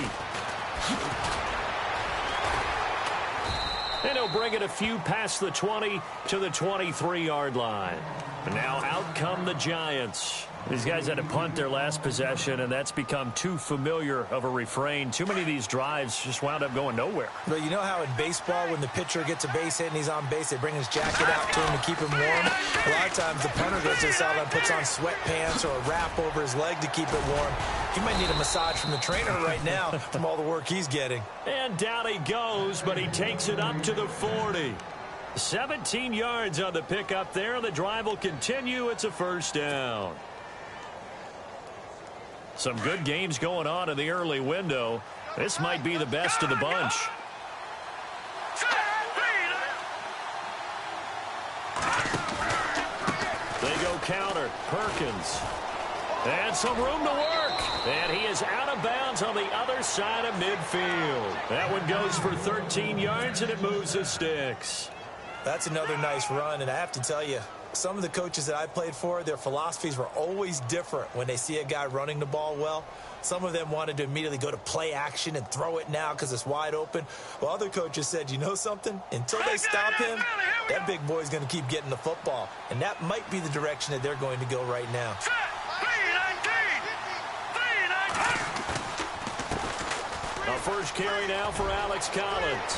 And he'll bring it a few past the 20 to the 23-yard line. And now out come the Giants. These guys had to punt their last possession, and that's become too familiar of a refrain. Too many of these drives just wound up going nowhere. But you know how in baseball, when the pitcher gets a base hit and he's on base, they bring his jacket out to him to keep him warm? A lot of times the punter goes to the sideline, puts on sweatpants or a wrap over his leg to keep it warm. He might need a massage from the trainer right now from all the work he's getting. And down he goes, but he takes it up to the 40. 17 yards on the pickup there. The drive will continue. It's a first down. Some good games going on in the early window. This might be the best of the bunch. They go counter. Perkins. And some room to work. And he is out of bounds on the other side of midfield. That one goes for 13 yards, and it moves the sticks. That's another nice run, and I have to tell you, some of the coaches that I played for, their philosophies were always different when they see a guy running the ball well. Some of them wanted to immediately go to play action and throw it now because it's wide open. Well, other coaches said, you know something? Until they stop him, that big boy's going to keep getting the football. And that might be the direction that they're going to go right now. A first carry now for Alex Collins.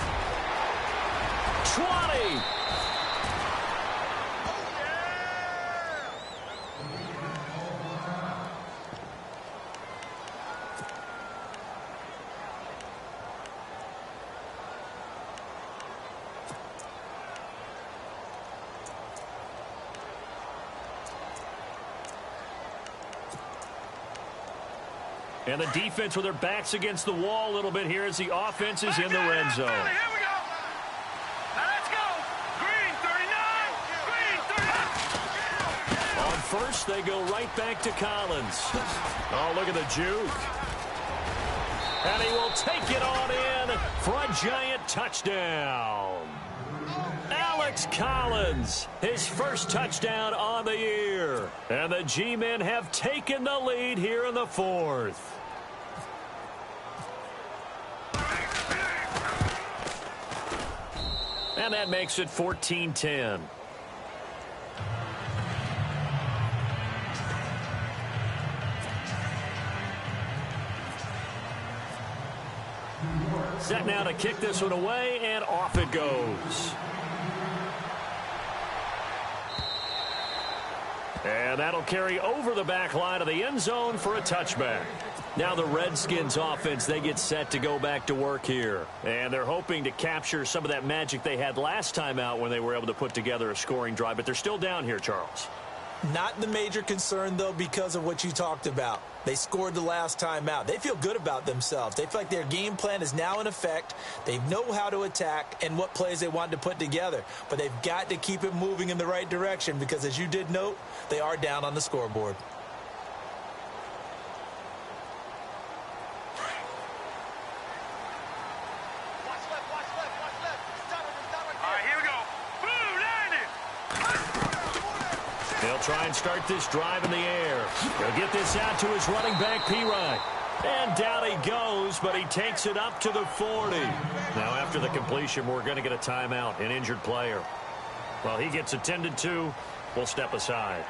20. And the defense with their backs against the wall a little bit here as the offense is in the red zone. Here we go. Now let's go. Green 39. Green 39. On first, they go right back to Collins. Oh, look at the juke. And he will take it on in for a giant touchdown. Alex Collins, his first touchdown on the year. And the G-men have taken the lead here in the fourth. And that makes it 14-10. Set now to kick this one away, and off it goes. And that'll carry over the back line of the end zone for a touchback. Now the Redskins offense, they get set to go back to work here. And they're hoping to capture some of that magic they had last time out when they were able to put together a scoring drive. But they're still down here, Charles. Not the major concern, though, because of what you talked about. They scored the last time out. They feel good about themselves. They feel like their game plan is now in effect. They know how to attack and what plays they want to put together. But they've got to keep it moving in the right direction because, as you did note, they are down on the scoreboard. Try and start this drive in the air. He'll get this out to his running back, P-Ryan. And down he goes, but he takes it up to the 40. Now, after the completion, we're going to get a timeout, an injured player. While he gets attended to, we'll step aside.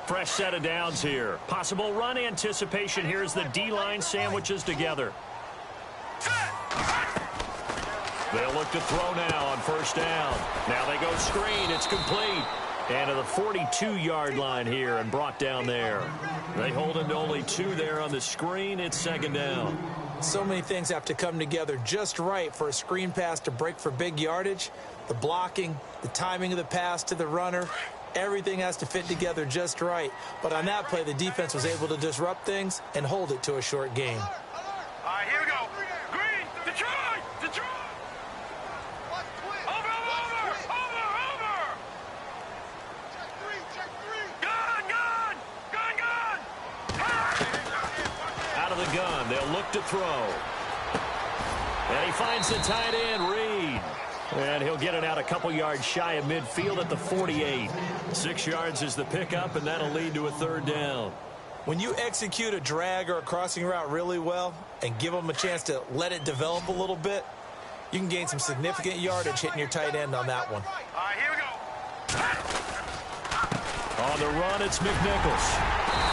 Fresh set of downs here. Possible run anticipation here as the D-line sandwiches together. They'll look to throw now on first down. Now they go screen. It's complete. And to the 42-yard line here and brought down there. They hold him to only 2 there on the screen. It's second down. So many things have to come together just right for a screen pass to break for big yardage. The blocking, the timing of the pass to the runner, everything has to fit together just right. But on that play, the defense was able to disrupt things and hold it to a short game. All right, here we go. Green, Detroit, Detroit. Over. Gun. Out of the gun, they'll look to throw. And he finds the tight end, Reed. And he'll get it out a couple yards shy of midfield at the 48. 6 yards is the pickup, and that'll lead to a third down. When you execute a drag or a crossing route really well and give them a chance to let it develop a little bit, you can gain some significant yardage hitting your tight end on that one. All right, here we go. On the run, it's McNichols.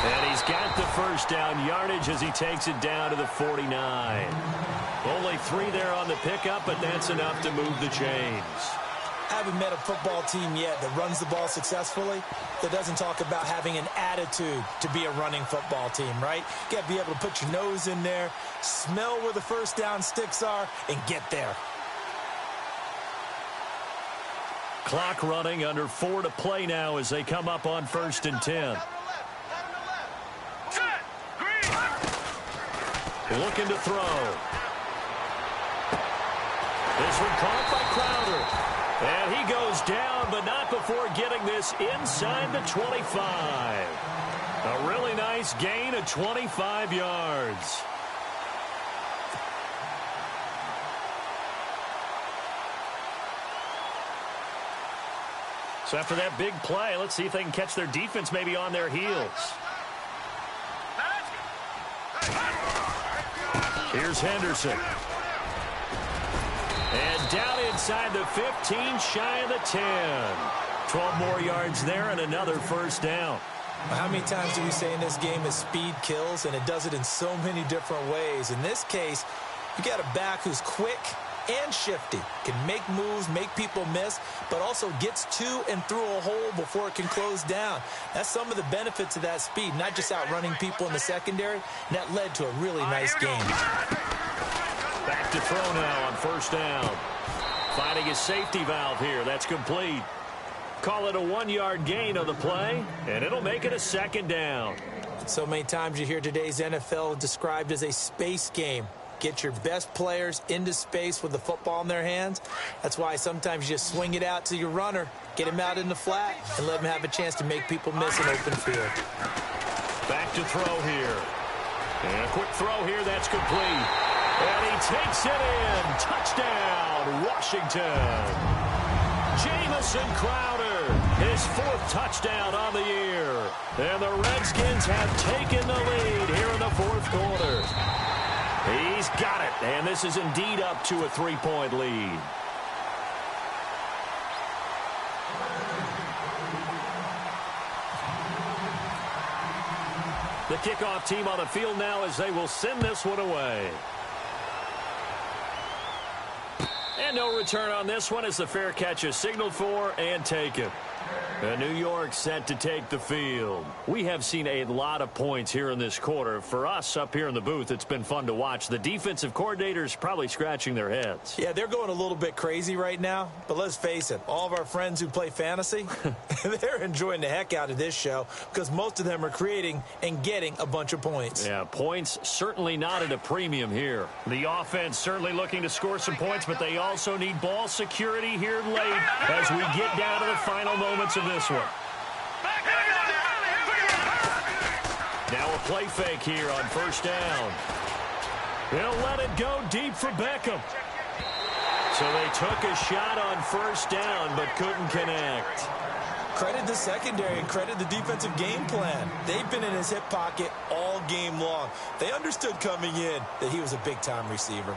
And he's got the first down yardage as he takes it down to the 49. Only 3 there on the pickup, but that's enough to move the chains. I haven't met a football team yet that runs the ball successfully that doesn't talk about having an attitude to be a running football team, right? You got to be able to put your nose in there, smell where the first down sticks are, and get there. Clock running, under 4 to play now as they come up on 1st and 10. Set. Green. Looking to throw. This one caught by Crowder. And he goes down, but not before getting this inside the 25. A really nice gain of 25 yards. So after that big play, let's see if they can catch their defense maybe on their heels. Here's Henderson. And down inside the 15, shy of the 10. 12 more yards there and another first down. How many times do we say in this game that speed kills, and it does it in so many different ways? In this case, you got a back who's quick and shifty, can make moves, make people miss, but also gets to and through a hole before it can close down. That's some of the benefits of that speed, not just outrunning people in the secondary, and that led to a really nice game. Back to throw now on first down. Finding his safety valve here. That's complete. Call it a 1-yard gain on the play, and it'll make it a second down. So many times you hear today's NFL described as a space game. Get your best players into space with the football in their hands. That's why sometimes you just swing it out to your runner, get him out in the flat, and let him have a chance to make people miss an open field. Back to throw here. And a quick throw here. That's complete. And he takes it in. Touchdown, Washington. Jamison Crowder, his 4th touchdown on the year. And the Redskins have taken the lead here in the 4th quarter. He's got it, and this is indeed up to a 3-point lead. The kickoff team on the field now as they will send this one away. And no return on this one as the fair catch is signaled for and taken. And New York set to take the field. We have seen a lot of points here in this quarter. For us up here in the booth, it's been fun to watch. The defensive coordinators probably scratching their heads. Yeah, they're going a little bit crazy right now. But let's face it, all of our friends who play fantasy, they're enjoying the heck out of this show because most of them are creating and getting a bunch of points. Yeah, points certainly not at a premium here. The offense certainly looking to score some points, but they also need ball security here late as we get down to the final moments of this one. Now a play fake here on first down. They'll let it go deep for Beckham. So they took a shot on first down but couldn't connect. Credit the secondary and credit the defensive game plan. They've been in his hip pocket all game long. They understood coming in that he was a big-time receiver.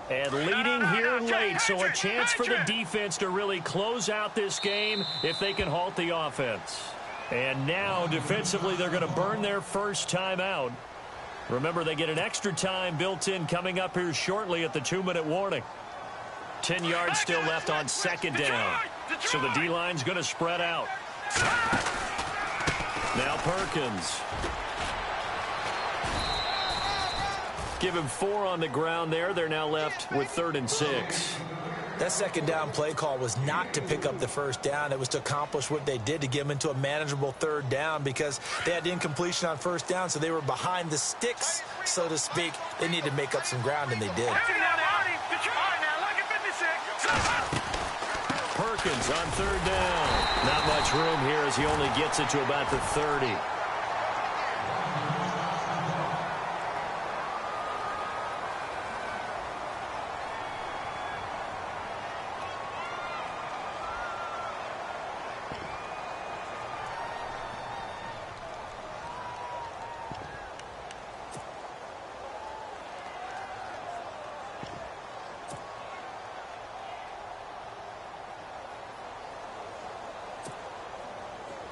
And leading here late, so a chance for the defense to really close out this game if they can halt the offense. And now, defensively, they're going to burn their first time out. Remember, they get an extra time built in coming up here shortly at the 2-minute warning. 10 yards still left on second down. So the D-line's going to spread out. Now Perkins. Give him 4 on the ground there. They're now left with 3rd and 6. That second down play call was not to pick up the first down. It was to accomplish what they did, to get them into a manageable 3rd down, because they had incompletion on first down, so they were behind the sticks, so to speak. They needed to make up some ground, and they did. Perkins on 3rd down. Not much room here as he only gets it to about the 30.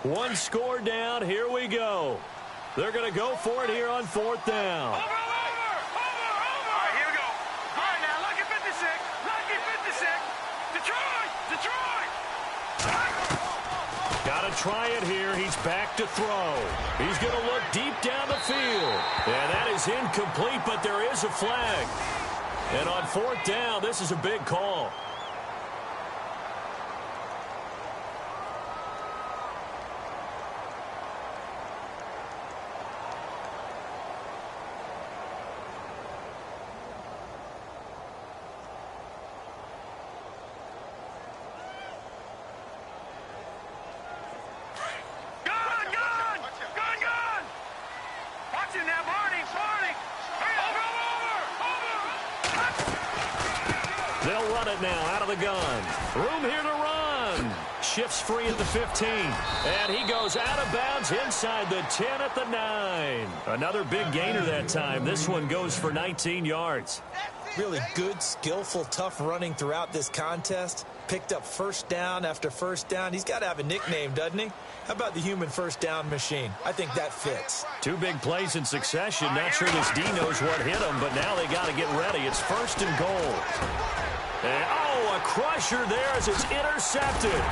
One score down. Here we go. They're going to go for it here on 4th down. Over. All right, here we go. All right, now, lucky 56. Lucky 56. Detroit. Got to try it here. He's back to throw. He's going to look deep down the field. And that is incomplete, but there is a flag. And on 4th down, this is a big call. They'll run it now out of the gun. Room here to run. Shifts free at the 15. And he goes out of bounds inside the 10 at the 9. Another big gainer that time. This one goes for 19 yards. Really good, skillful, tough running throughout this contest. Picked up first down after first down. He's got to have a nickname, doesn't he? How about the human first down machine? I think that fits. 2 big plays in succession. Not sure this D knows what hit him, but now they got to get ready. It's 1st and goal. And, a crusher there as it's intercepted.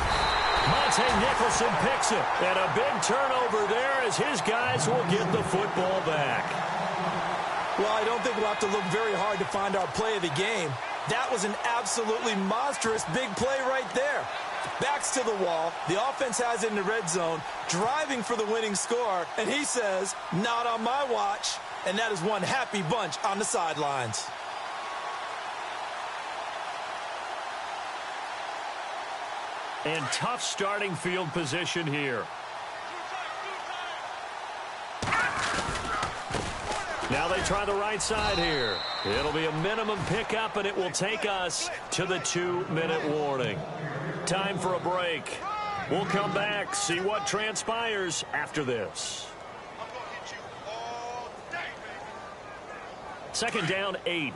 Monte Nicholson picks it. And a big turnover there as his guys will get the football back. Well, I don't think we'll have to look very hard to find our play of the game. That was an absolutely monstrous big play right there. Backs to the wall. The offense has it in the red zone, driving for the winning score. And he says, not on my watch. And that is one happy bunch on the sidelines. And tough starting field position here. Now they try the right side here. It'll be a minimum pickup, and it will take us to the 2-minute warning. Time for a break. We'll come back, see what transpires after this. 2nd down, 8.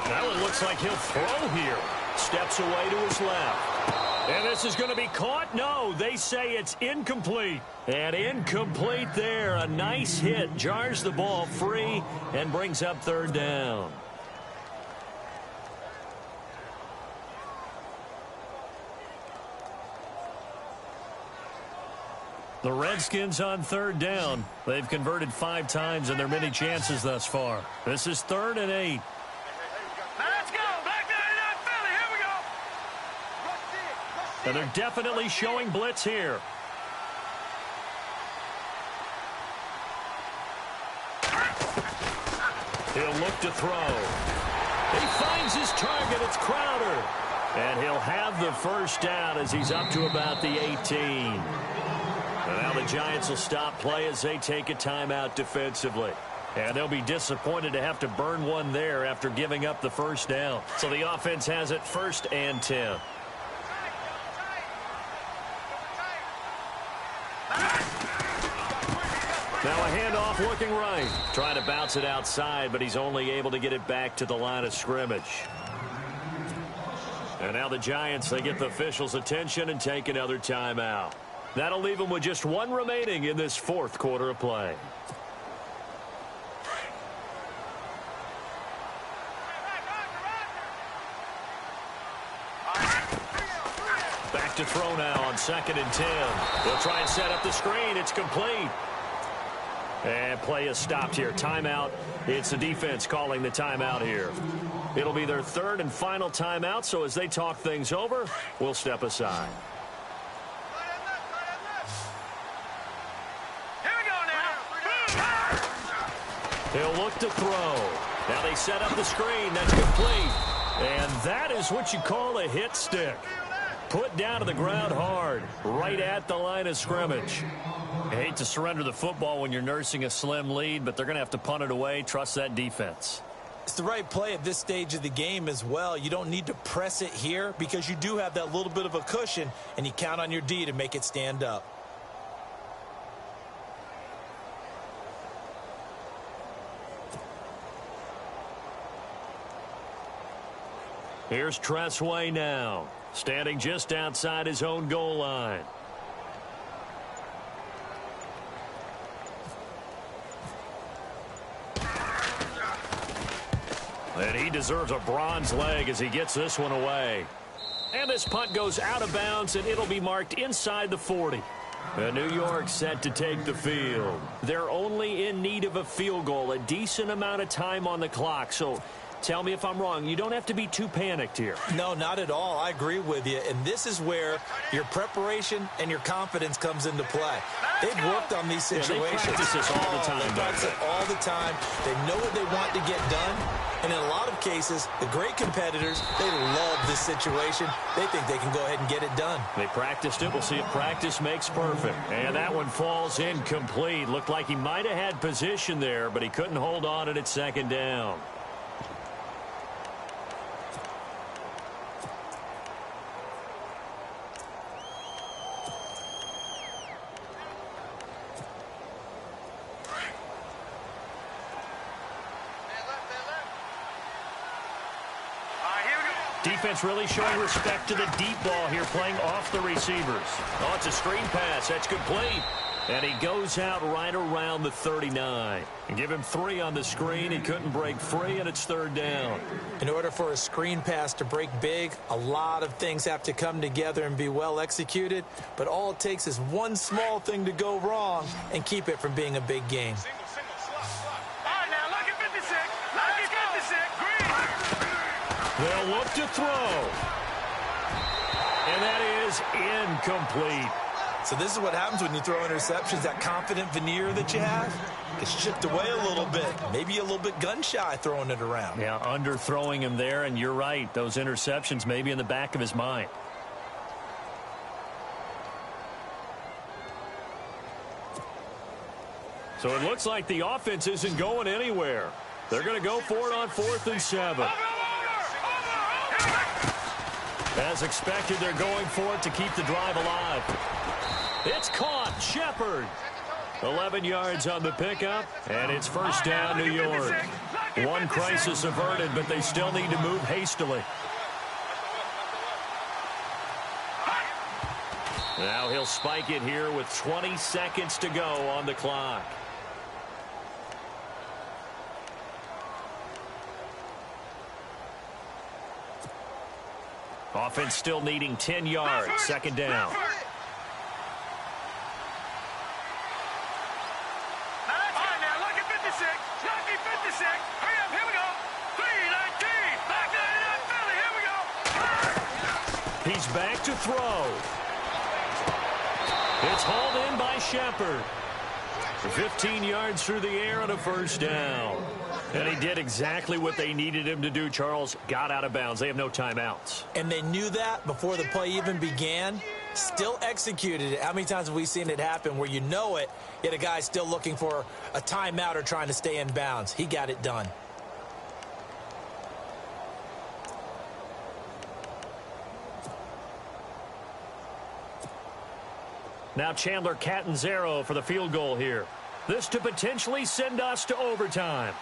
That one looks like he'll throw here. Steps away to his left. And this is going to be caught? No, they say it's incomplete. And incomplete there. A nice hit. Jars the ball free and brings up 3rd down. The Redskins on 3rd down. They've converted 5 times in their many chances thus far. This is 3rd and 8. Let's go. Back to Philly. Here we go. And they're definitely showing blitz here. He'll look to throw. He finds his target. It's Crowder. And he'll have the first down as he's up to about the 18. And now the Giants will stop play as they take a timeout defensively. And they'll be disappointed to have to burn one there after giving up the first down. So the offense has it 1st and 10. Now a handoff looking right. Trying to bounce it outside, but he's only able to get it back to the line of scrimmage. And now the Giants, they get the officials' attention and take another timeout. That'll leave them with just one remaining in this fourth quarter of play. Back to throw now on 2nd and 10. They'll try and set up the screen. It's complete. And play is stopped here. Timeout. It's the defense calling the timeout here. It'll be their third and final timeout, so as they talk things over, we'll step aside. Here we go now. He'll look to throw. Now they set up the screen. That's complete. And that is what you call a hit stick. Put down to the ground hard, right at the line of scrimmage. You hate to surrender the football when you're nursing a slim lead, but they're going to have to punt it away. Trust that defense. It's the right play at this stage of the game as well. You don't need to press it here because you do have that little bit of a cushion, and you count on your D to make it stand up. Here's Tressway now, standing just outside his own goal line. And he deserves a bronze leg as he gets this one away. And this punt goes out of bounds, and it'll be marked inside the 40. New York set to take the field. They're only in need of a field goal, a decent amount of time on the clock. So tell me if I'm wrong. You don't have to be too panicked here. No, not at all. I agree with you. And this is where your preparation and your confidence comes into play. They've worked on these situations. Yeah, they practice this all the time. They practice it all the time. They know what they want to get done. And in a lot of cases, the great competitors, they love this situation. They think they can go ahead and get it done. They practiced it. We'll see if practice makes perfect. And that one falls incomplete. Looked like he might have had position there, but he couldn't hold on it at 2nd down. Defense really showing respect to the deep ball here, playing off the receivers. Oh, it's a screen pass. That's complete. And he goes out right around the 39. And give him 3 on the screen. He couldn't break free, and it's 3rd down. In order for a screen pass to break big, a lot of things have to come together and be well executed. But all it takes is one small thing to go wrong and keep it from being a big game. They'll look to throw. And that is incomplete. So this is what happens when you throw interceptions. That confident veneer that you have gets chipped away a little bit. Maybe a little bit gun-shy throwing it around. Yeah, underthrowing him there, and you're right. Those interceptions may be in the back of his mind. So it looks like the offense isn't going anywhere. They're going to go for it on 4th and 7. As expected, they're going for it to keep the drive alive. It's caught. Shepard. 11 yards on the pickup, and it's 1st down, New York. One crisis averted, but they still need to move hastily. Now he'll spike it here with 20 seconds to go on the clock. Offense still needing 10 yards. 2nd down. He's back to throw. It's hauled in by Shepard. 15 yards through the air on a 1st down. And he did exactly what they needed him to do, Charles. Got out of bounds. They have no timeouts. And they knew that before the play even began. Still executed it. How many times have we seen it happen where you know it, yet a guy's still looking for a timeout or trying to stay in bounds? He got it done. Now Chandler Catanzaro for the field goal here. This to potentially send us to overtime.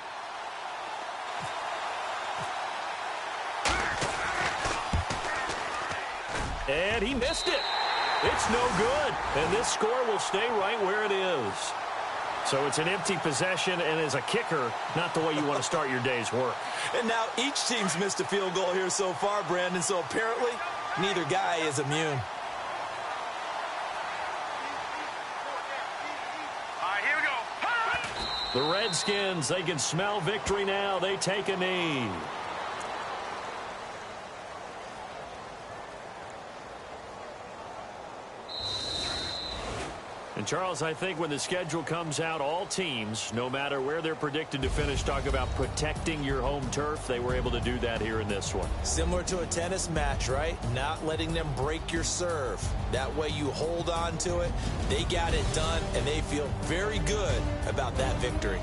And he missed it. It's no good. And this score will stay right where it is. So it's an empty possession, and as a kicker, not the way you want to start your day's work. And now each team's missed a field goal here so far, Brandon, so apparently neither guy is immune. All right, here we go. The Redskins, they can smell victory now. They take a knee. And, Charles, I think when the schedule comes out, all teams, no matter where they're predicted to finish, talk about protecting your home turf. They were able to do that here in this one. Similar to a tennis match, right? Not letting them break your serve. That way you hold on to it. They got it done, and they feel very good about that victory.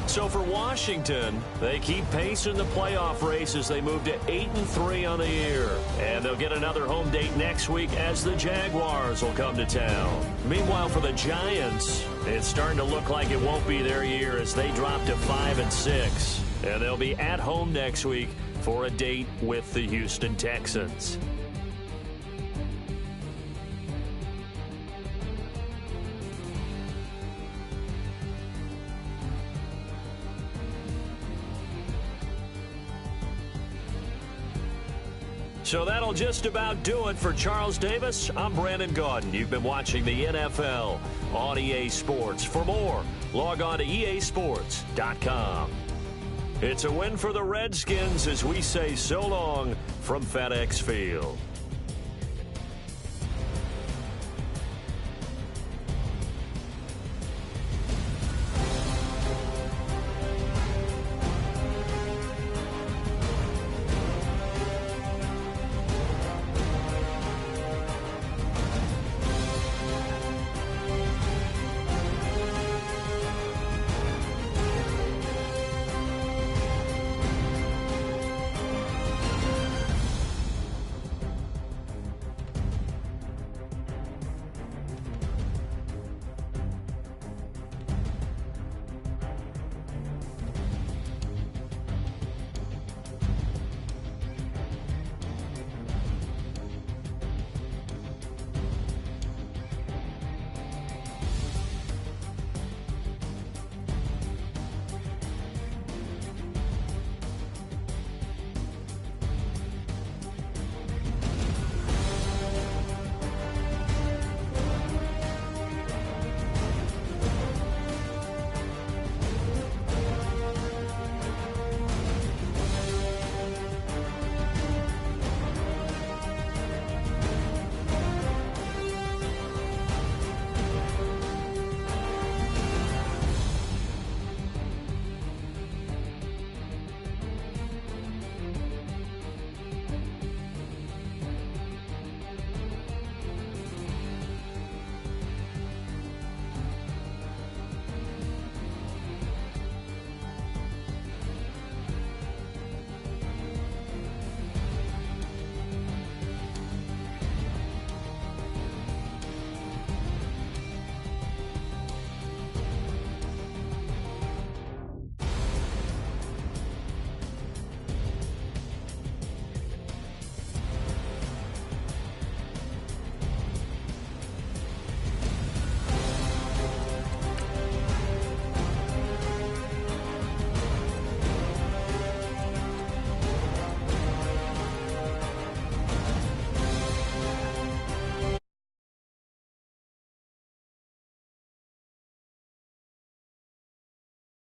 So for Washington, they keep pace in the playoff race as they move to 8-3 on the year. And they'll get another home date next week as the Jaguars will come to town. Meanwhile, for the Giants, it's starting to look like it won't be their year as they drop to 5-6. And they'll be at home next week for a date with the Houston Texans. So that'll just about do it for Charles Davis. I'm Brandon Gaudin. You've been watching the NFL on EA Sports. For more, log on to easports.com. It's a win for the Redskins as we say so long from FedEx Field.